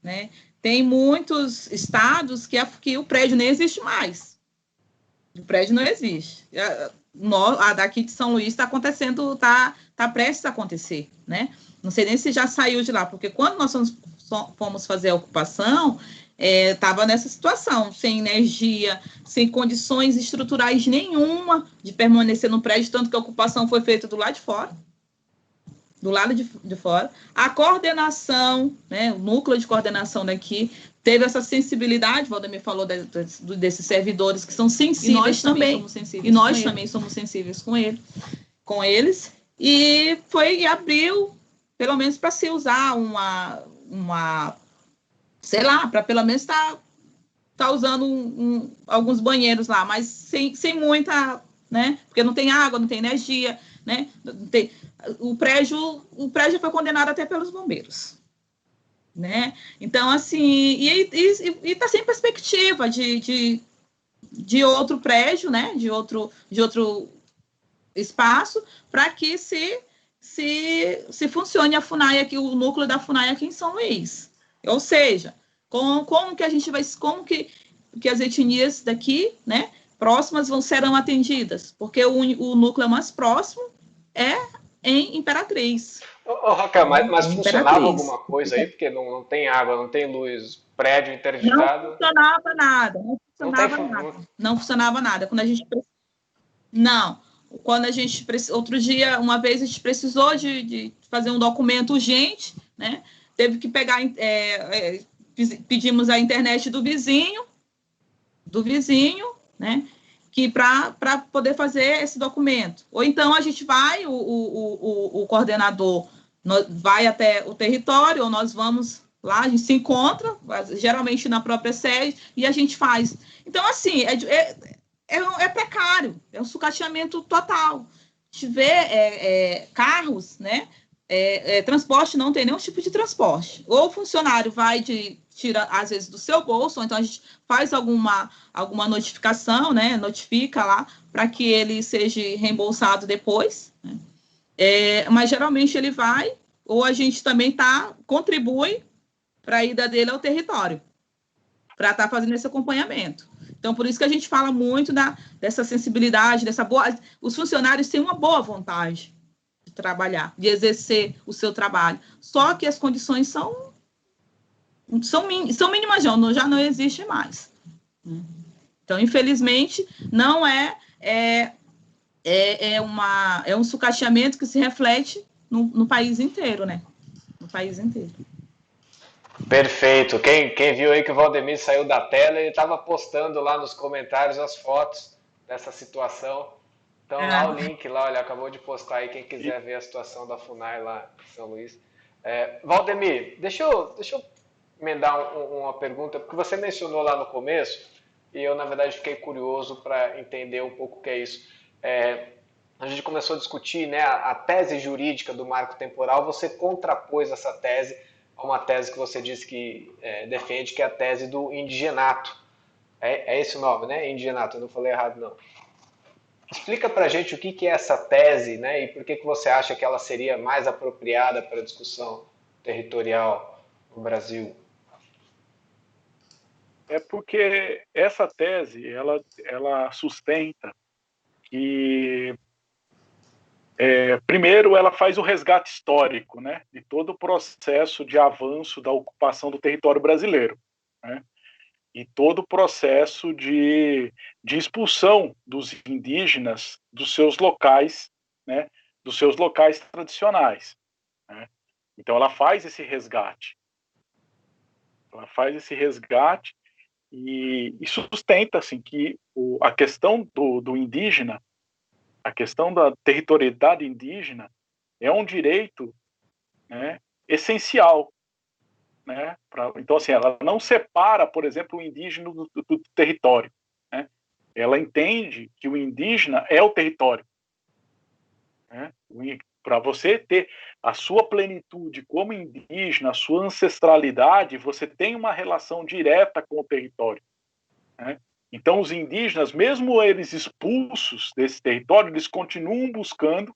né? Tem muitos estados que o prédio nem existe mais. O prédio não existe. A daqui de São Luís está acontecendo, está prestes a acontecer, né? Não sei nem se já saiu de lá, porque quando nós fomos fazer a ocupação, estava nessa situação, sem energia, sem condições estruturais nenhuma de permanecer no prédio, tanto que a ocupação foi feita do lado de fora. Do lado de fora. A coordenação, né, o núcleo de coordenação daqui, teve essa sensibilidade, o Valdemir falou desses servidores que são sensíveis também. E nós também somos sensíveis com eles. E abriu, pelo menos para se usar sei lá, para pelo menos tá usando alguns banheiros lá, mas sem muita, né? Porque não tem água, não tem energia, né? O prédio foi condenado até pelos bombeiros, né? Então, assim, e está sem perspectiva de outro prédio, né? De outro espaço, para que se funcione a FUNAI aqui, o núcleo da FUNAI aqui em São Luís. Ou seja, como que a gente vai, como que as etnias daqui, né, próximas serão atendidas? Porque o núcleo mais próximo é em Imperatriz. Raquel, mas funcionava alguma coisa aí? Porque não tem água, não tem luz, prédio interditado. Não funcionava nada. Não funcionava nada. Outro dia, uma vez, a gente precisou de fazer um documento urgente, né? Teve que pegar, pedimos a internet do vizinho, né? Que para poder fazer esse documento. Ou então a gente vai, o coordenador vai até o território, ou nós vamos lá, a gente se encontra, geralmente na própria sede, e a gente faz. Então, assim, é precário, é um sucateamento total. A gente vê carros, né? Transporte não tem nenhum tipo de transporte. Ou o funcionário tira, às vezes, do seu bolso, ou então a gente faz alguma notificação, né? Notifica lá para que ele seja reembolsado depois, né? Mas geralmente ele vai, ou a gente também contribui para a ida dele ao território, para estar fazendo esse acompanhamento. Então, por isso que a gente fala muito dessa sensibilidade, os funcionários têm uma boa vontade de trabalhar, de exercer o seu trabalho. Só que as condições são mínimas, já não existe mais. Então, infelizmente, não é um sucateamento que se reflete no país inteiro, né? No país inteiro. Perfeito. Quem viu aí que o Valdemir saiu da tela, ele estava postando lá nos comentários as fotos dessa situação. Então, lá o link, lá, olha, acabou de postar aí, quem quiser ver a situação da FUNAI lá em São Luís. Valdemir, deixa eu emendar uma pergunta, porque você mencionou lá no começo, e eu, na verdade, fiquei curioso para entender um pouco o que é isso. A gente começou a discutir, né, a tese jurídica do marco temporal, você contrapôs essa tese a uma tese que você disse que defende, que é a tese do indigenato. É esse o nome, né? Indigenato, eu não falei errado, não. Explica pra gente o que é essa tese, né? E por que você acha que ela seria mais apropriada para a discussão territorial no Brasil? É porque essa tese, ela sustenta que, primeiro, ela faz o resgate histórico, né, de todo o processo de avanço da ocupação do território brasileiro, né, e todo o processo de expulsão dos indígenas dos seus locais, né, dos seus locais tradicionais, né. Então, ela faz esse resgate. E sustenta assim, que a questão do indígena, a questão da territorialidade indígena, é um direito, né, essencial. Né, então, assim, ela não separa, por exemplo, o indígena do território. Né? Ela entende que o indígena é o território. Né? Para você ter a sua plenitude como indígena, a sua ancestralidade, você tem uma relação direta com o território. Né? Então, os indígenas, mesmo eles expulsos desse território, eles continuam buscando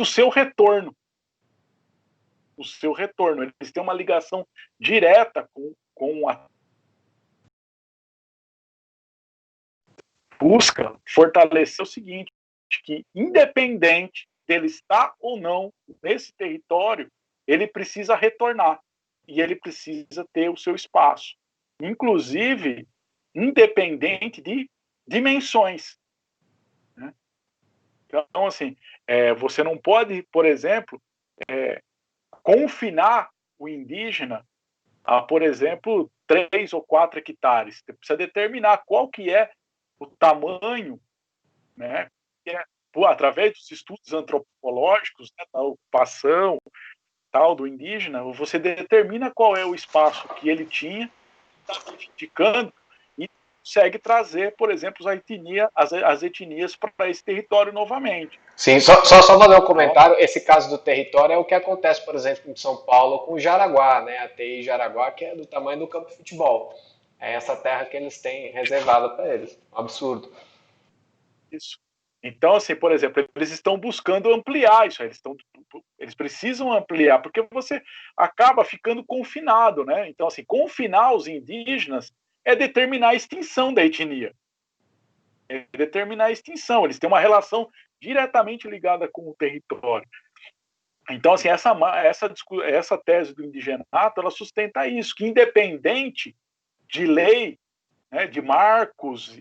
o seu retorno. Eles têm uma ligação direta com a busca fortalecer o seguinte, que independente dele estar ou não nesse território, ele precisa retornar e ele precisa ter o seu espaço, inclusive independente de dimensões. Né? Então, assim, você não pode, por exemplo, confinar o indígena a, por exemplo, 3 ou 4 hectares. Você precisa determinar qual que é o tamanho, né, através dos estudos antropológicos, né, da ocupação tal do indígena, você determina qual é o espaço que ele tinha, está reivindicando, e consegue trazer, por exemplo, as etnias para esse território novamente. Sim, só fazer um comentário. Esse caso do território é o que acontece, por exemplo, em São Paulo com o Jaraguá, né? A TI Jaraguá, que é do tamanho do campo de futebol. É essa terra que eles têm reservada para eles. Um absurdo. Isso. Então, assim, por exemplo, eles estão buscando ampliar isso, eles precisam ampliar, porque você acaba ficando confinado, né? Então, assim, confinar os indígenas é determinar a extinção da etnia. Eles têm uma relação diretamente ligada com o território. Então, assim, essa tese do indigenato, ela sustenta isso, que independente de lei, né, de marcos,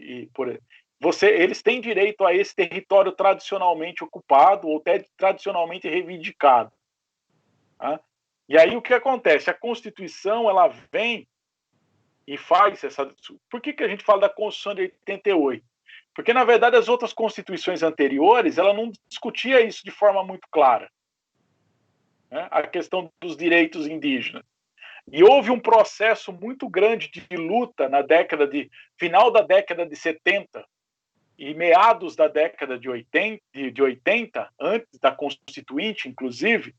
eles têm direito a esse território tradicionalmente ocupado ou até tradicionalmente reivindicado. Tá? E aí o que acontece? A Constituição, ela vem e faz essa... Por que a gente fala da Constituição de 88? Porque, na verdade, as outras constituições anteriores, ela não discutia isso de forma muito clara. Né? A questão dos direitos indígenas. E houve um processo muito grande de luta final da década de 70 e meados da década de 80, antes da Constituinte, inclusive,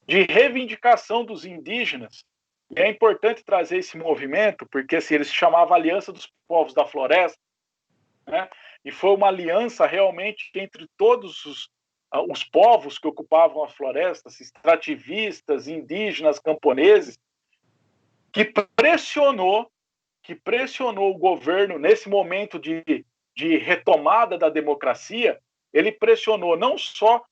de reivindicação dos indígenas. E é importante trazer esse movimento, porque assim, ele se chamava Aliança dos Povos da Floresta, né? E foi uma aliança realmente entre todos os povos que ocupavam as florestas, extrativistas, indígenas, camponeses, que pressionou o governo nesse momento de retomada da democracia. Ele pressionou, não só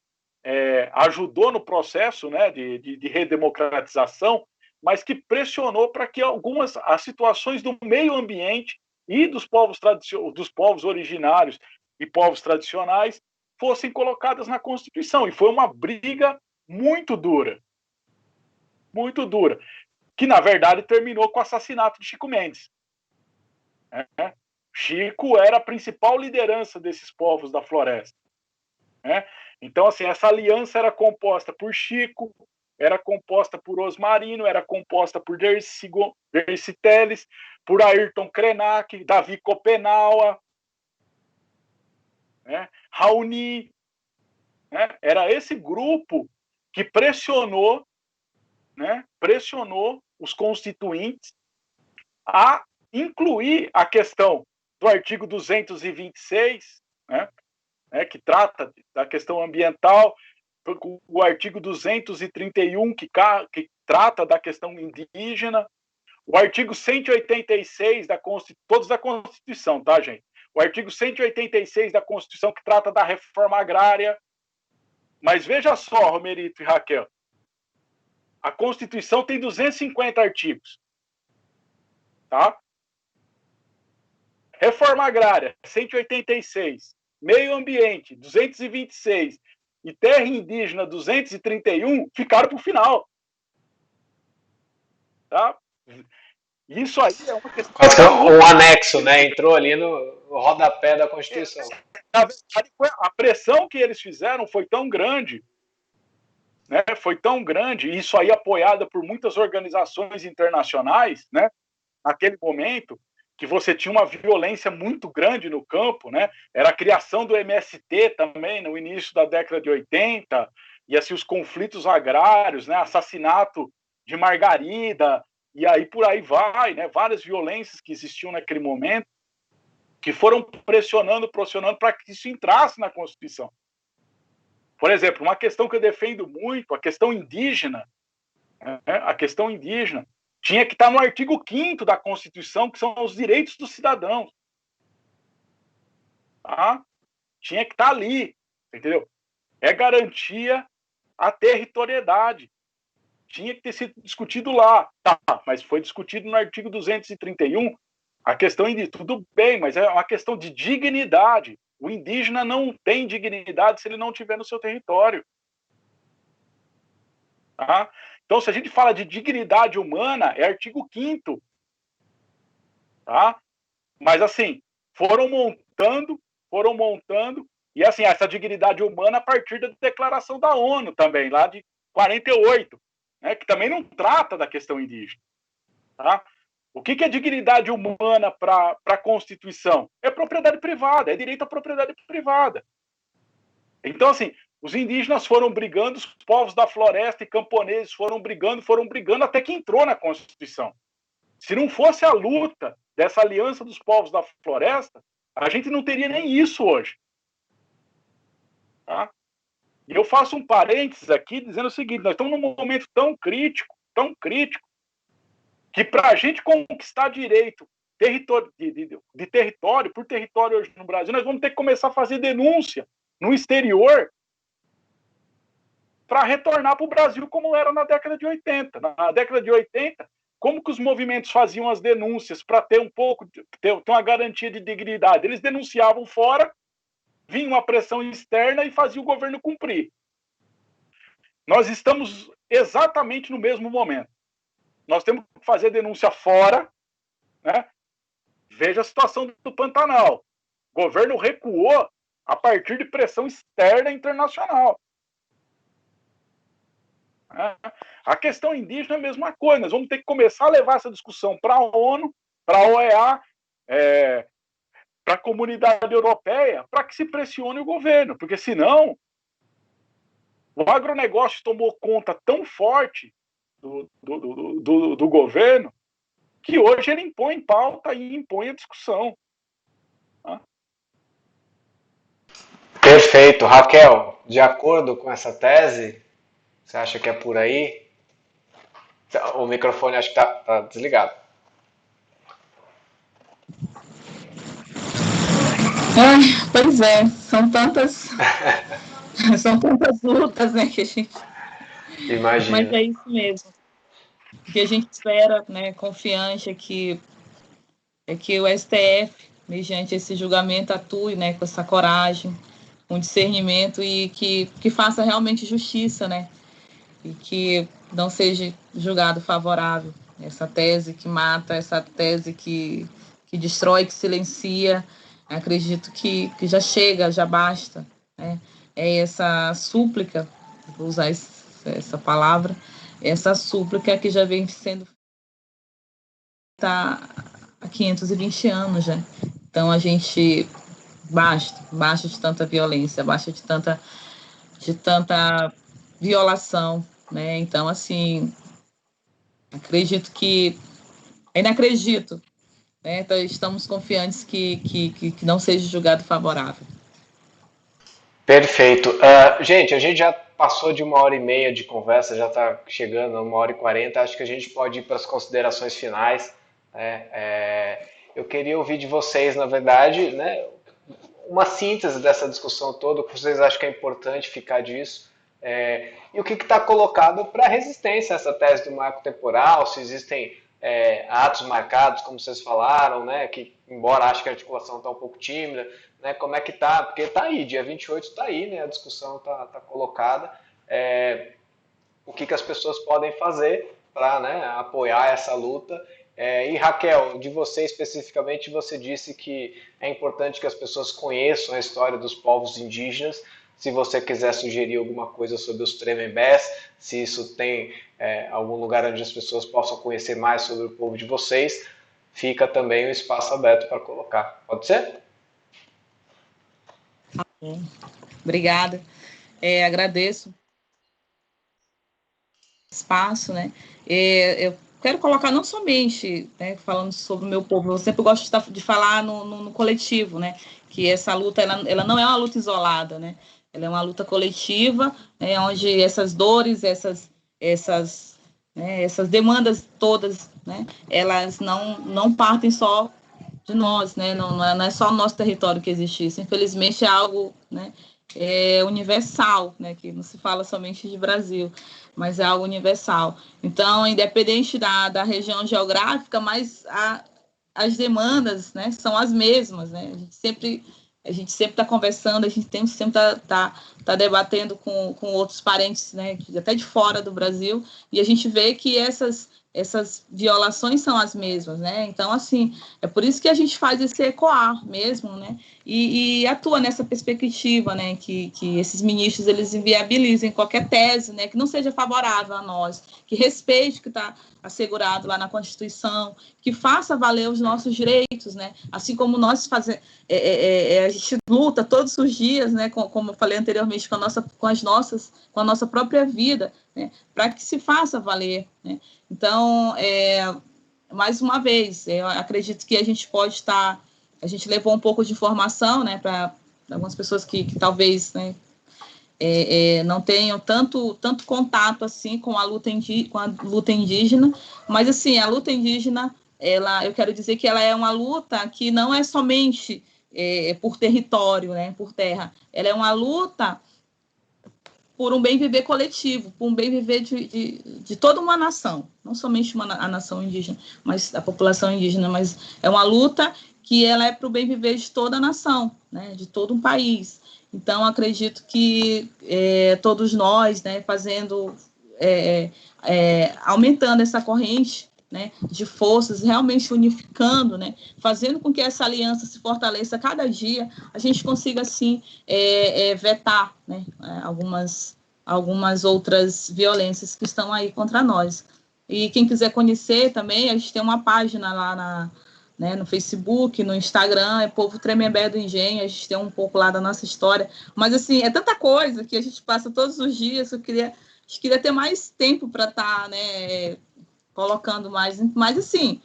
ajudou no processo, né, de redemocratização, mas que pressionou para que as situações do meio ambiente e dos povos originários e povos tradicionais fossem colocadas na Constituição. E foi uma briga muito dura, que, na verdade, terminou com o assassinato de Chico Mendes. Chico era a principal liderança desses povos da floresta. Então, assim, essa aliança era composta por Chico, era composta por Osmarino, era composta por Dercy Teles, por Ayrton Krenak, Davi Copenaua, Raoni. Era esse grupo que pressionou os constituintes a incluir a questão do artigo 226, que trata da questão ambiental, o artigo 231, que trata da questão indígena, o artigo 186 todos da Constituição, tá, gente? O artigo 186 da Constituição, que trata da reforma agrária. Mas veja só, Romerito e Raquel, a Constituição tem 250 artigos, tá? Reforma agrária, 186. Meio ambiente, 226. E terra indígena, 231, ficaram para o final. Tá? Isso aí é uma questão... Quase que um anexo, né? Entrou ali no rodapé da Constituição. Na verdade, a pressão que eles fizeram foi tão grande, foi tão grande, e isso aí apoiada por muitas organizações internacionais, naquele momento, que você tinha uma violência muito grande no campo, Era a criação do MST também, no início da década de 80, e assim, os conflitos agrários, assassinato de Margarida, e aí por aí vai, várias violências que existiam naquele momento, que foram pressionando para que isso entrasse na Constituição. Por exemplo, uma questão que eu defendo muito, a questão indígena, tinha que estar no artigo 5º da Constituição, que são os direitos dos cidadãos. Tá? Tinha que estar ali, entendeu? É garantia à territorialidade. Tinha que ter sido discutido lá. Tá, mas foi discutido no artigo 231. A questão indígena, tudo bem, mas é uma questão de dignidade. O indígena não tem dignidade se ele não estiver no seu território. Tá? Então, se a gente fala de dignidade humana, é artigo 5º. Tá? Mas, assim, foram montando, e, assim, essa dignidade humana a partir da declaração da ONU também, lá de 48, que também não trata da questão indígena. Tá? O que é dignidade humana para a Constituição? É propriedade privada, é direito à propriedade privada. Então, assim, os indígenas foram brigando, os povos da floresta e camponeses foram brigando até que entrou na Constituição. Se não fosse a luta dessa aliança dos povos da floresta, a gente não teria nem isso hoje. Tá? E eu faço um parênteses aqui dizendo o seguinte: nós estamos num momento tão crítico, que para a gente conquistar direito de território por território hoje no Brasil, nós vamos ter que começar a fazer denúncia no exterior para retornar para o Brasil como era na década de 80. Na década de 80, como que os movimentos faziam as denúncias para ter ter uma garantia de dignidade? Eles denunciavam fora, vinha uma pressão externa e fazia o governo cumprir. Nós estamos exatamente no mesmo momento. Nós temos que fazer denúncia fora, Veja a situação do Pantanal. O governo recuou a partir de pressão externa e internacional. A questão indígena é a mesma coisa. Nós vamos ter que começar a levar essa discussão para a ONU, para a OEA, para a comunidade europeia, para que se pressione o governo, porque senão o agronegócio tomou conta tão forte do governo que hoje ele impõe pauta e impõe a discussão. Perfeito. Raquel, de acordo com essa tese, você acha que é por aí? O microfone acho que está desligado. Pois é, são tantas lutas, que a gente... Imagina. Mas é isso mesmo. Que a gente espera, confiante que é que o STF, mediante esse julgamento, atue, né, com essa coragem, com discernimento e que faça realmente justiça, né, e que não seja julgado favorável essa tese que mata, essa tese que destrói, que silencia. Acredito que já chega, já basta, né? É essa súplica, vou usar essa palavra, essa súplica que já vem sendo feita há 520 anos já. Então a gente basta de tanta violência, basta de tanta violação, né? Então, assim, ainda acredito, né? Então, estamos confiantes que não seja julgado favorável. Perfeito. Gente, a gente já passou de 1h30 de conversa, já está chegando a 1h40. Acho que a gente pode ir para as considerações finais, né? Eu queria ouvir de vocês, na verdade, né, uma síntese dessa discussão toda, o que vocês acham que é importante ficar disso, e o que está colocado para resistência a essa tese do marco temporal, se existem atos marcados, como vocês falaram, né, que embora acho que a articulação está um pouco tímida, né, como é que está, porque está aí, dia 28 está aí, né, a discussão está colocada, o que as pessoas podem fazer para, né, apoiar essa luta. E Raquel, de você especificamente, você disse que é importante que as pessoas conheçam a história dos povos indígenas. Se você quiser sugerir alguma coisa sobre os Tremembés, se isso tem algum lugar onde as pessoas possam conhecer mais sobre o povo de vocês, fica também o espaço aberto para colocar. Pode ser? Obrigada. Agradeço o espaço, né? Eu quero colocar não somente, né, falando sobre o meu povo, eu sempre gosto de falar no coletivo, né? Que essa luta, ela não é uma luta isolada, né? Ela é uma luta coletiva, né, onde essas dores, essas demandas todas, né, elas não partem só de nós, né? Não é só o nosso território que existe isso. Infelizmente é algo, né, universal, né? Que não se fala somente de Brasil, mas é algo universal. Então, independente da região geográfica, mas as demandas, né, são as mesmas, né? A gente sempre está conversando, a gente sempre tá debatendo com outros parentes, né, até de fora do Brasil, e a gente vê que essas violações são as mesmas, né? Então, assim, é por isso que a gente faz esse ecoar mesmo, né? E atua nessa perspectiva, né? Que esses ministros, eles inviabilizem qualquer tese, né? Que não seja favorável a nós, que respeite o que está assegurado lá na Constituição, que faça valer os nossos direitos, né? Assim como nós fazemos, a gente luta todos os dias, né? Como eu falei anteriormente, com a nossa própria vida, né? Para que se faça valer, né? Então, mais uma vez, eu acredito que a gente pode estar... A gente levou um pouco de informação, né, para algumas pessoas que talvez, né, não tenham tanto contato assim com a luta indígena, mas assim, a luta indígena, eu quero dizer que ela é uma luta que não é somente por território, né, por terra, ela é uma luta por um bem viver coletivo, por um bem viver de toda uma nação, não somente a nação indígena, mas a população indígena, mas é uma luta que ela é para o bem viver de toda a nação, né, de todo um país. Então, acredito que todos nós, né, fazendo, aumentando essa corrente, né, de forças, realmente unificando, né, fazendo com que essa aliança se fortaleça cada dia, a gente consiga, assim, vetar, né, algumas outras violências que estão aí contra nós. E quem quiser conhecer também, a gente tem uma página lá no Facebook, no Instagram, é Povo Tremembé do Engenho, a gente tem um pouco lá da nossa história, mas assim, é tanta coisa que a gente passa todos os dias, a gente queria ter mais tempo para estar, né, colocando mais, mas assim,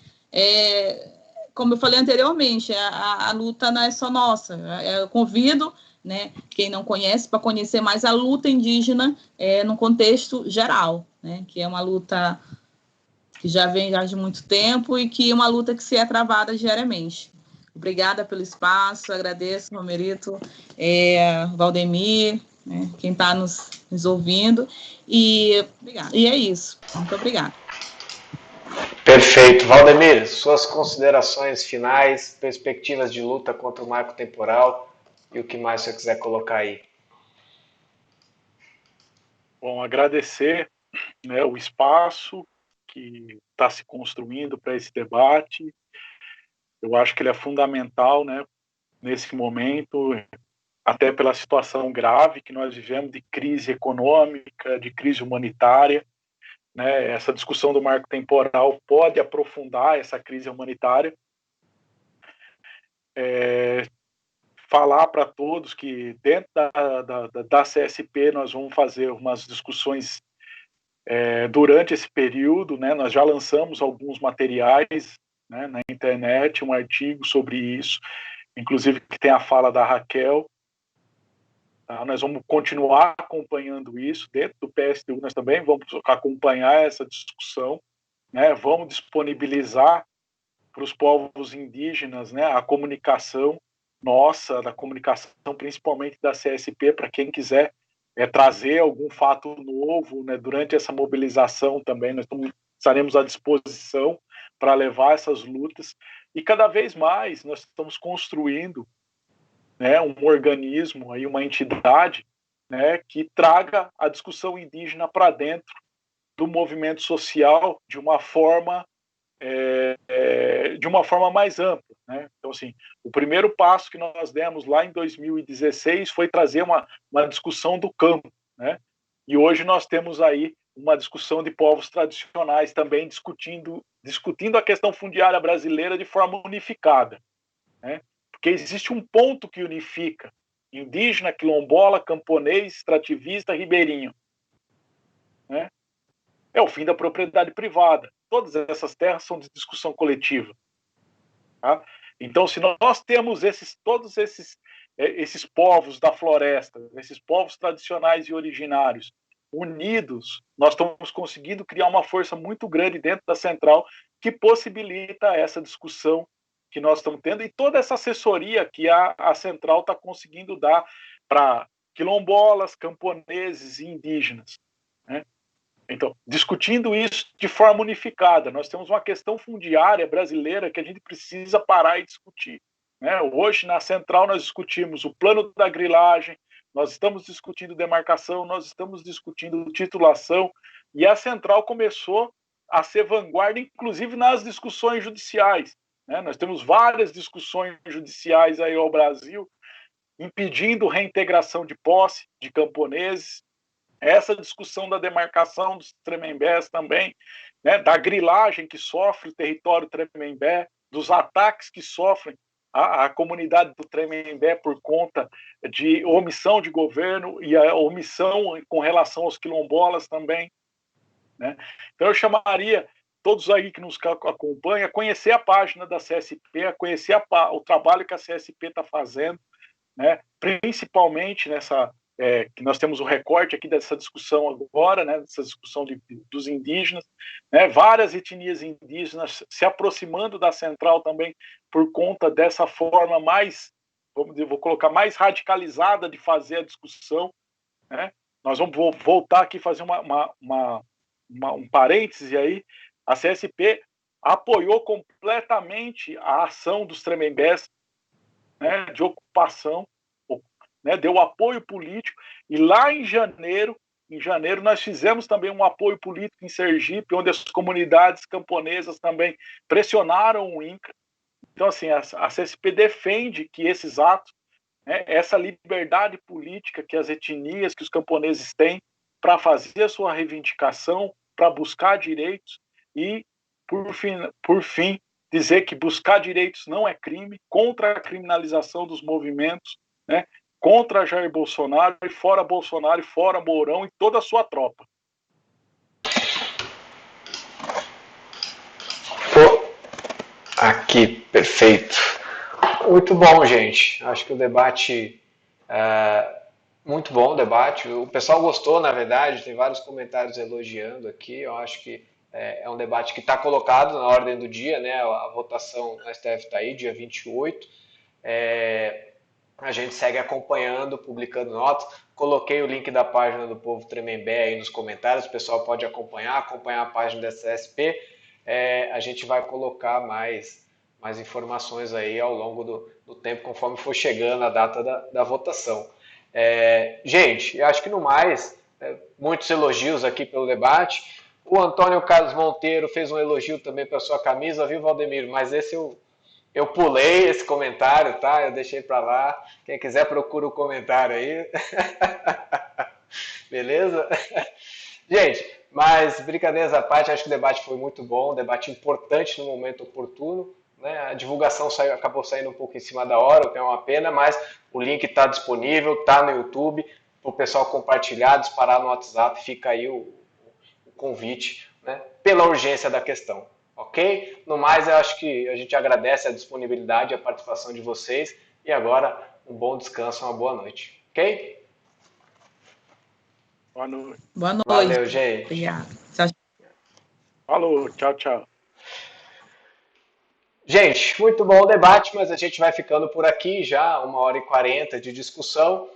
como eu falei anteriormente, a luta não é só nossa, eu convido, né, quem não conhece, para conhecer mais a luta indígena no contexto geral, né, que é uma luta que já vem de muito tempo e que é uma luta que se é travada diariamente. Obrigada pelo espaço, agradeço, Romerito, Valdemir, né, quem está nos ouvindo, e é isso. Muito obrigada. Perfeito. Valdemir, suas considerações finais, perspectivas de luta contra o marco temporal e o que mais você quiser colocar aí. Bom, agradecer, né, o espaço que está se construindo para esse debate. Eu acho que ele é fundamental, né, nesse momento, até pela situação grave que nós vivemos de crise econômica, de crise humanitária. Né, essa discussão do marco temporal pode aprofundar essa crise humanitária. Falar para todos que dentro da CSP nós vamos fazer umas discussões durante esse período, né, nós já lançamos alguns materiais, né, na internet, um artigo sobre isso, inclusive que tem a fala da Raquel. Tá? Nós vamos continuar acompanhando isso dentro do PSTU, nós também vamos acompanhar essa discussão, né, vamos disponibilizar para os povos indígenas, né, a comunicação nossa, da comunicação principalmente da CSP, para quem quiser trazer algum fato novo, né, durante essa mobilização também, nós estaremos à disposição para levar essas lutas, e cada vez mais nós estamos construindo, né, um organismo, aí, uma entidade, né, que traga a discussão indígena para dentro do movimento social de uma forma mais ampla, né? Então, assim, o primeiro passo que nós demos lá em 2016 foi trazer uma discussão do campo, né? E hoje nós temos aí uma discussão de povos tradicionais também discutindo a questão fundiária brasileira de forma unificada, né? Porque existe um ponto que unifica indígena, quilombola, camponês, extrativista, ribeirinho, né? É o fim da propriedade privada. Todas essas terras são de discussão coletiva. Tá? Então, se nós temos todos esses povos da floresta, esses povos tradicionais e originários unidos, nós estamos conseguindo criar uma força muito grande dentro da central que possibilita essa discussão que nós estamos tendo e toda essa assessoria que a central está conseguindo dar para quilombolas, camponeses e indígenas, né? Então, discutindo isso de forma unificada, nós temos uma questão fundiária brasileira que a gente precisa parar e discutir, né? Hoje, na central, nós discutimos o plano da grilagem, nós estamos discutindo demarcação, nós estamos discutindo titulação, e a central começou a ser vanguarda, inclusive nas discussões judiciais, né? Nós temos várias discussões judiciais aí ao Brasil, impedindo reintegração de posse de camponeses, essa discussão da demarcação dos Tremembés também, né, da grilagem que sofre o território Tremembé, dos ataques que sofrem a comunidade do Tremembé por conta de omissão de governo e a omissão com relação aos quilombolas também, né? Então eu chamaria todos aí que nos acompanham a conhecer a página da CSP, a conhecer o trabalho que a CSP está fazendo, né, principalmente nessa que nós temos o recorte aqui dessa discussão agora, né, dessa discussão dos indígenas, né, várias etnias indígenas se aproximando da central também por conta dessa forma mais, vou colocar, mais radicalizada de fazer a discussão, né? Nós vamos voltar aqui fazer um parêntese aí, a CSP apoiou completamente a ação dos Tremembés, né, de ocupação, né, deu apoio político, e lá em janeiro nós fizemos também um apoio político em Sergipe, onde as comunidades camponesas também pressionaram o INCRA. Então, assim, a CSP defende que esses atos, né, essa liberdade política que as etnias, que os camponeses têm para fazer a sua reivindicação, para buscar direitos e, por fim, dizer que buscar direitos não é crime, contra a criminalização dos movimentos, né, contra Jair Bolsonaro e fora Mourão e toda a sua tropa. Aqui, perfeito. Muito bom, gente. Acho que o debate muito bom o debate. O pessoal gostou, na verdade, tem vários comentários elogiando aqui. Eu acho que é um debate que está colocado na ordem do dia, né? A votação na STF está aí, dia 28. A gente segue acompanhando, publicando notas. Coloquei o link da página do Povo Tremembé aí nos comentários. O pessoal pode acompanhar a página da CSP. a gente vai colocar mais informações aí ao longo do tempo, conforme for chegando a data da votação. Gente, eu acho que no mais, muitos elogios aqui pelo debate. O Antônio Carlos Monteiro fez um elogio também para sua camisa, viu, Valdemiro? Mas esse eu pulei esse comentário, tá? Eu deixei para lá. Quem quiser procura o comentário aí. Beleza? Gente, mas brincadeiras à parte, acho que o debate foi muito bom, um debate importante no momento oportuno. Né? A divulgação acabou saindo um pouco em cima da hora, o que é uma pena, mas o link está disponível, está no YouTube, para o pessoal compartilhar, disparar no WhatsApp, fica aí o convite, né? Pela urgência da questão. Ok? No mais, eu acho que a gente agradece a disponibilidade e a participação de vocês. E agora, um bom descanso, uma boa noite. Ok? Boa noite. Boa noite. Valeu, gente. Obrigada. Tchau. Falou, tchau, tchau. Gente, muito bom o debate, mas a gente vai ficando por aqui já, 1h40 de discussão.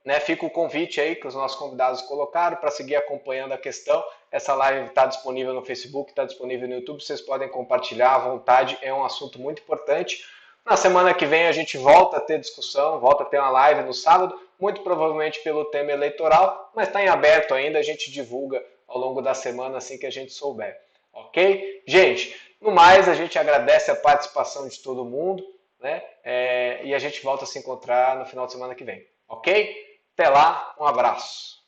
Né, fica o convite aí que os nossos convidados colocaram para seguir acompanhando a questão. Essa live está disponível no Facebook, está disponível no YouTube, vocês podem compartilhar à vontade, é um assunto muito importante. Na semana que vem a gente volta a ter discussão, volta a ter uma live no sábado, muito provavelmente pelo tema eleitoral, mas está em aberto ainda, a gente divulga ao longo da semana assim que a gente souber. Ok? Gente, no mais, a gente agradece a participação de todo mundo, né? E a gente volta a se encontrar no final de semana que vem. Ok? Até lá, um abraço.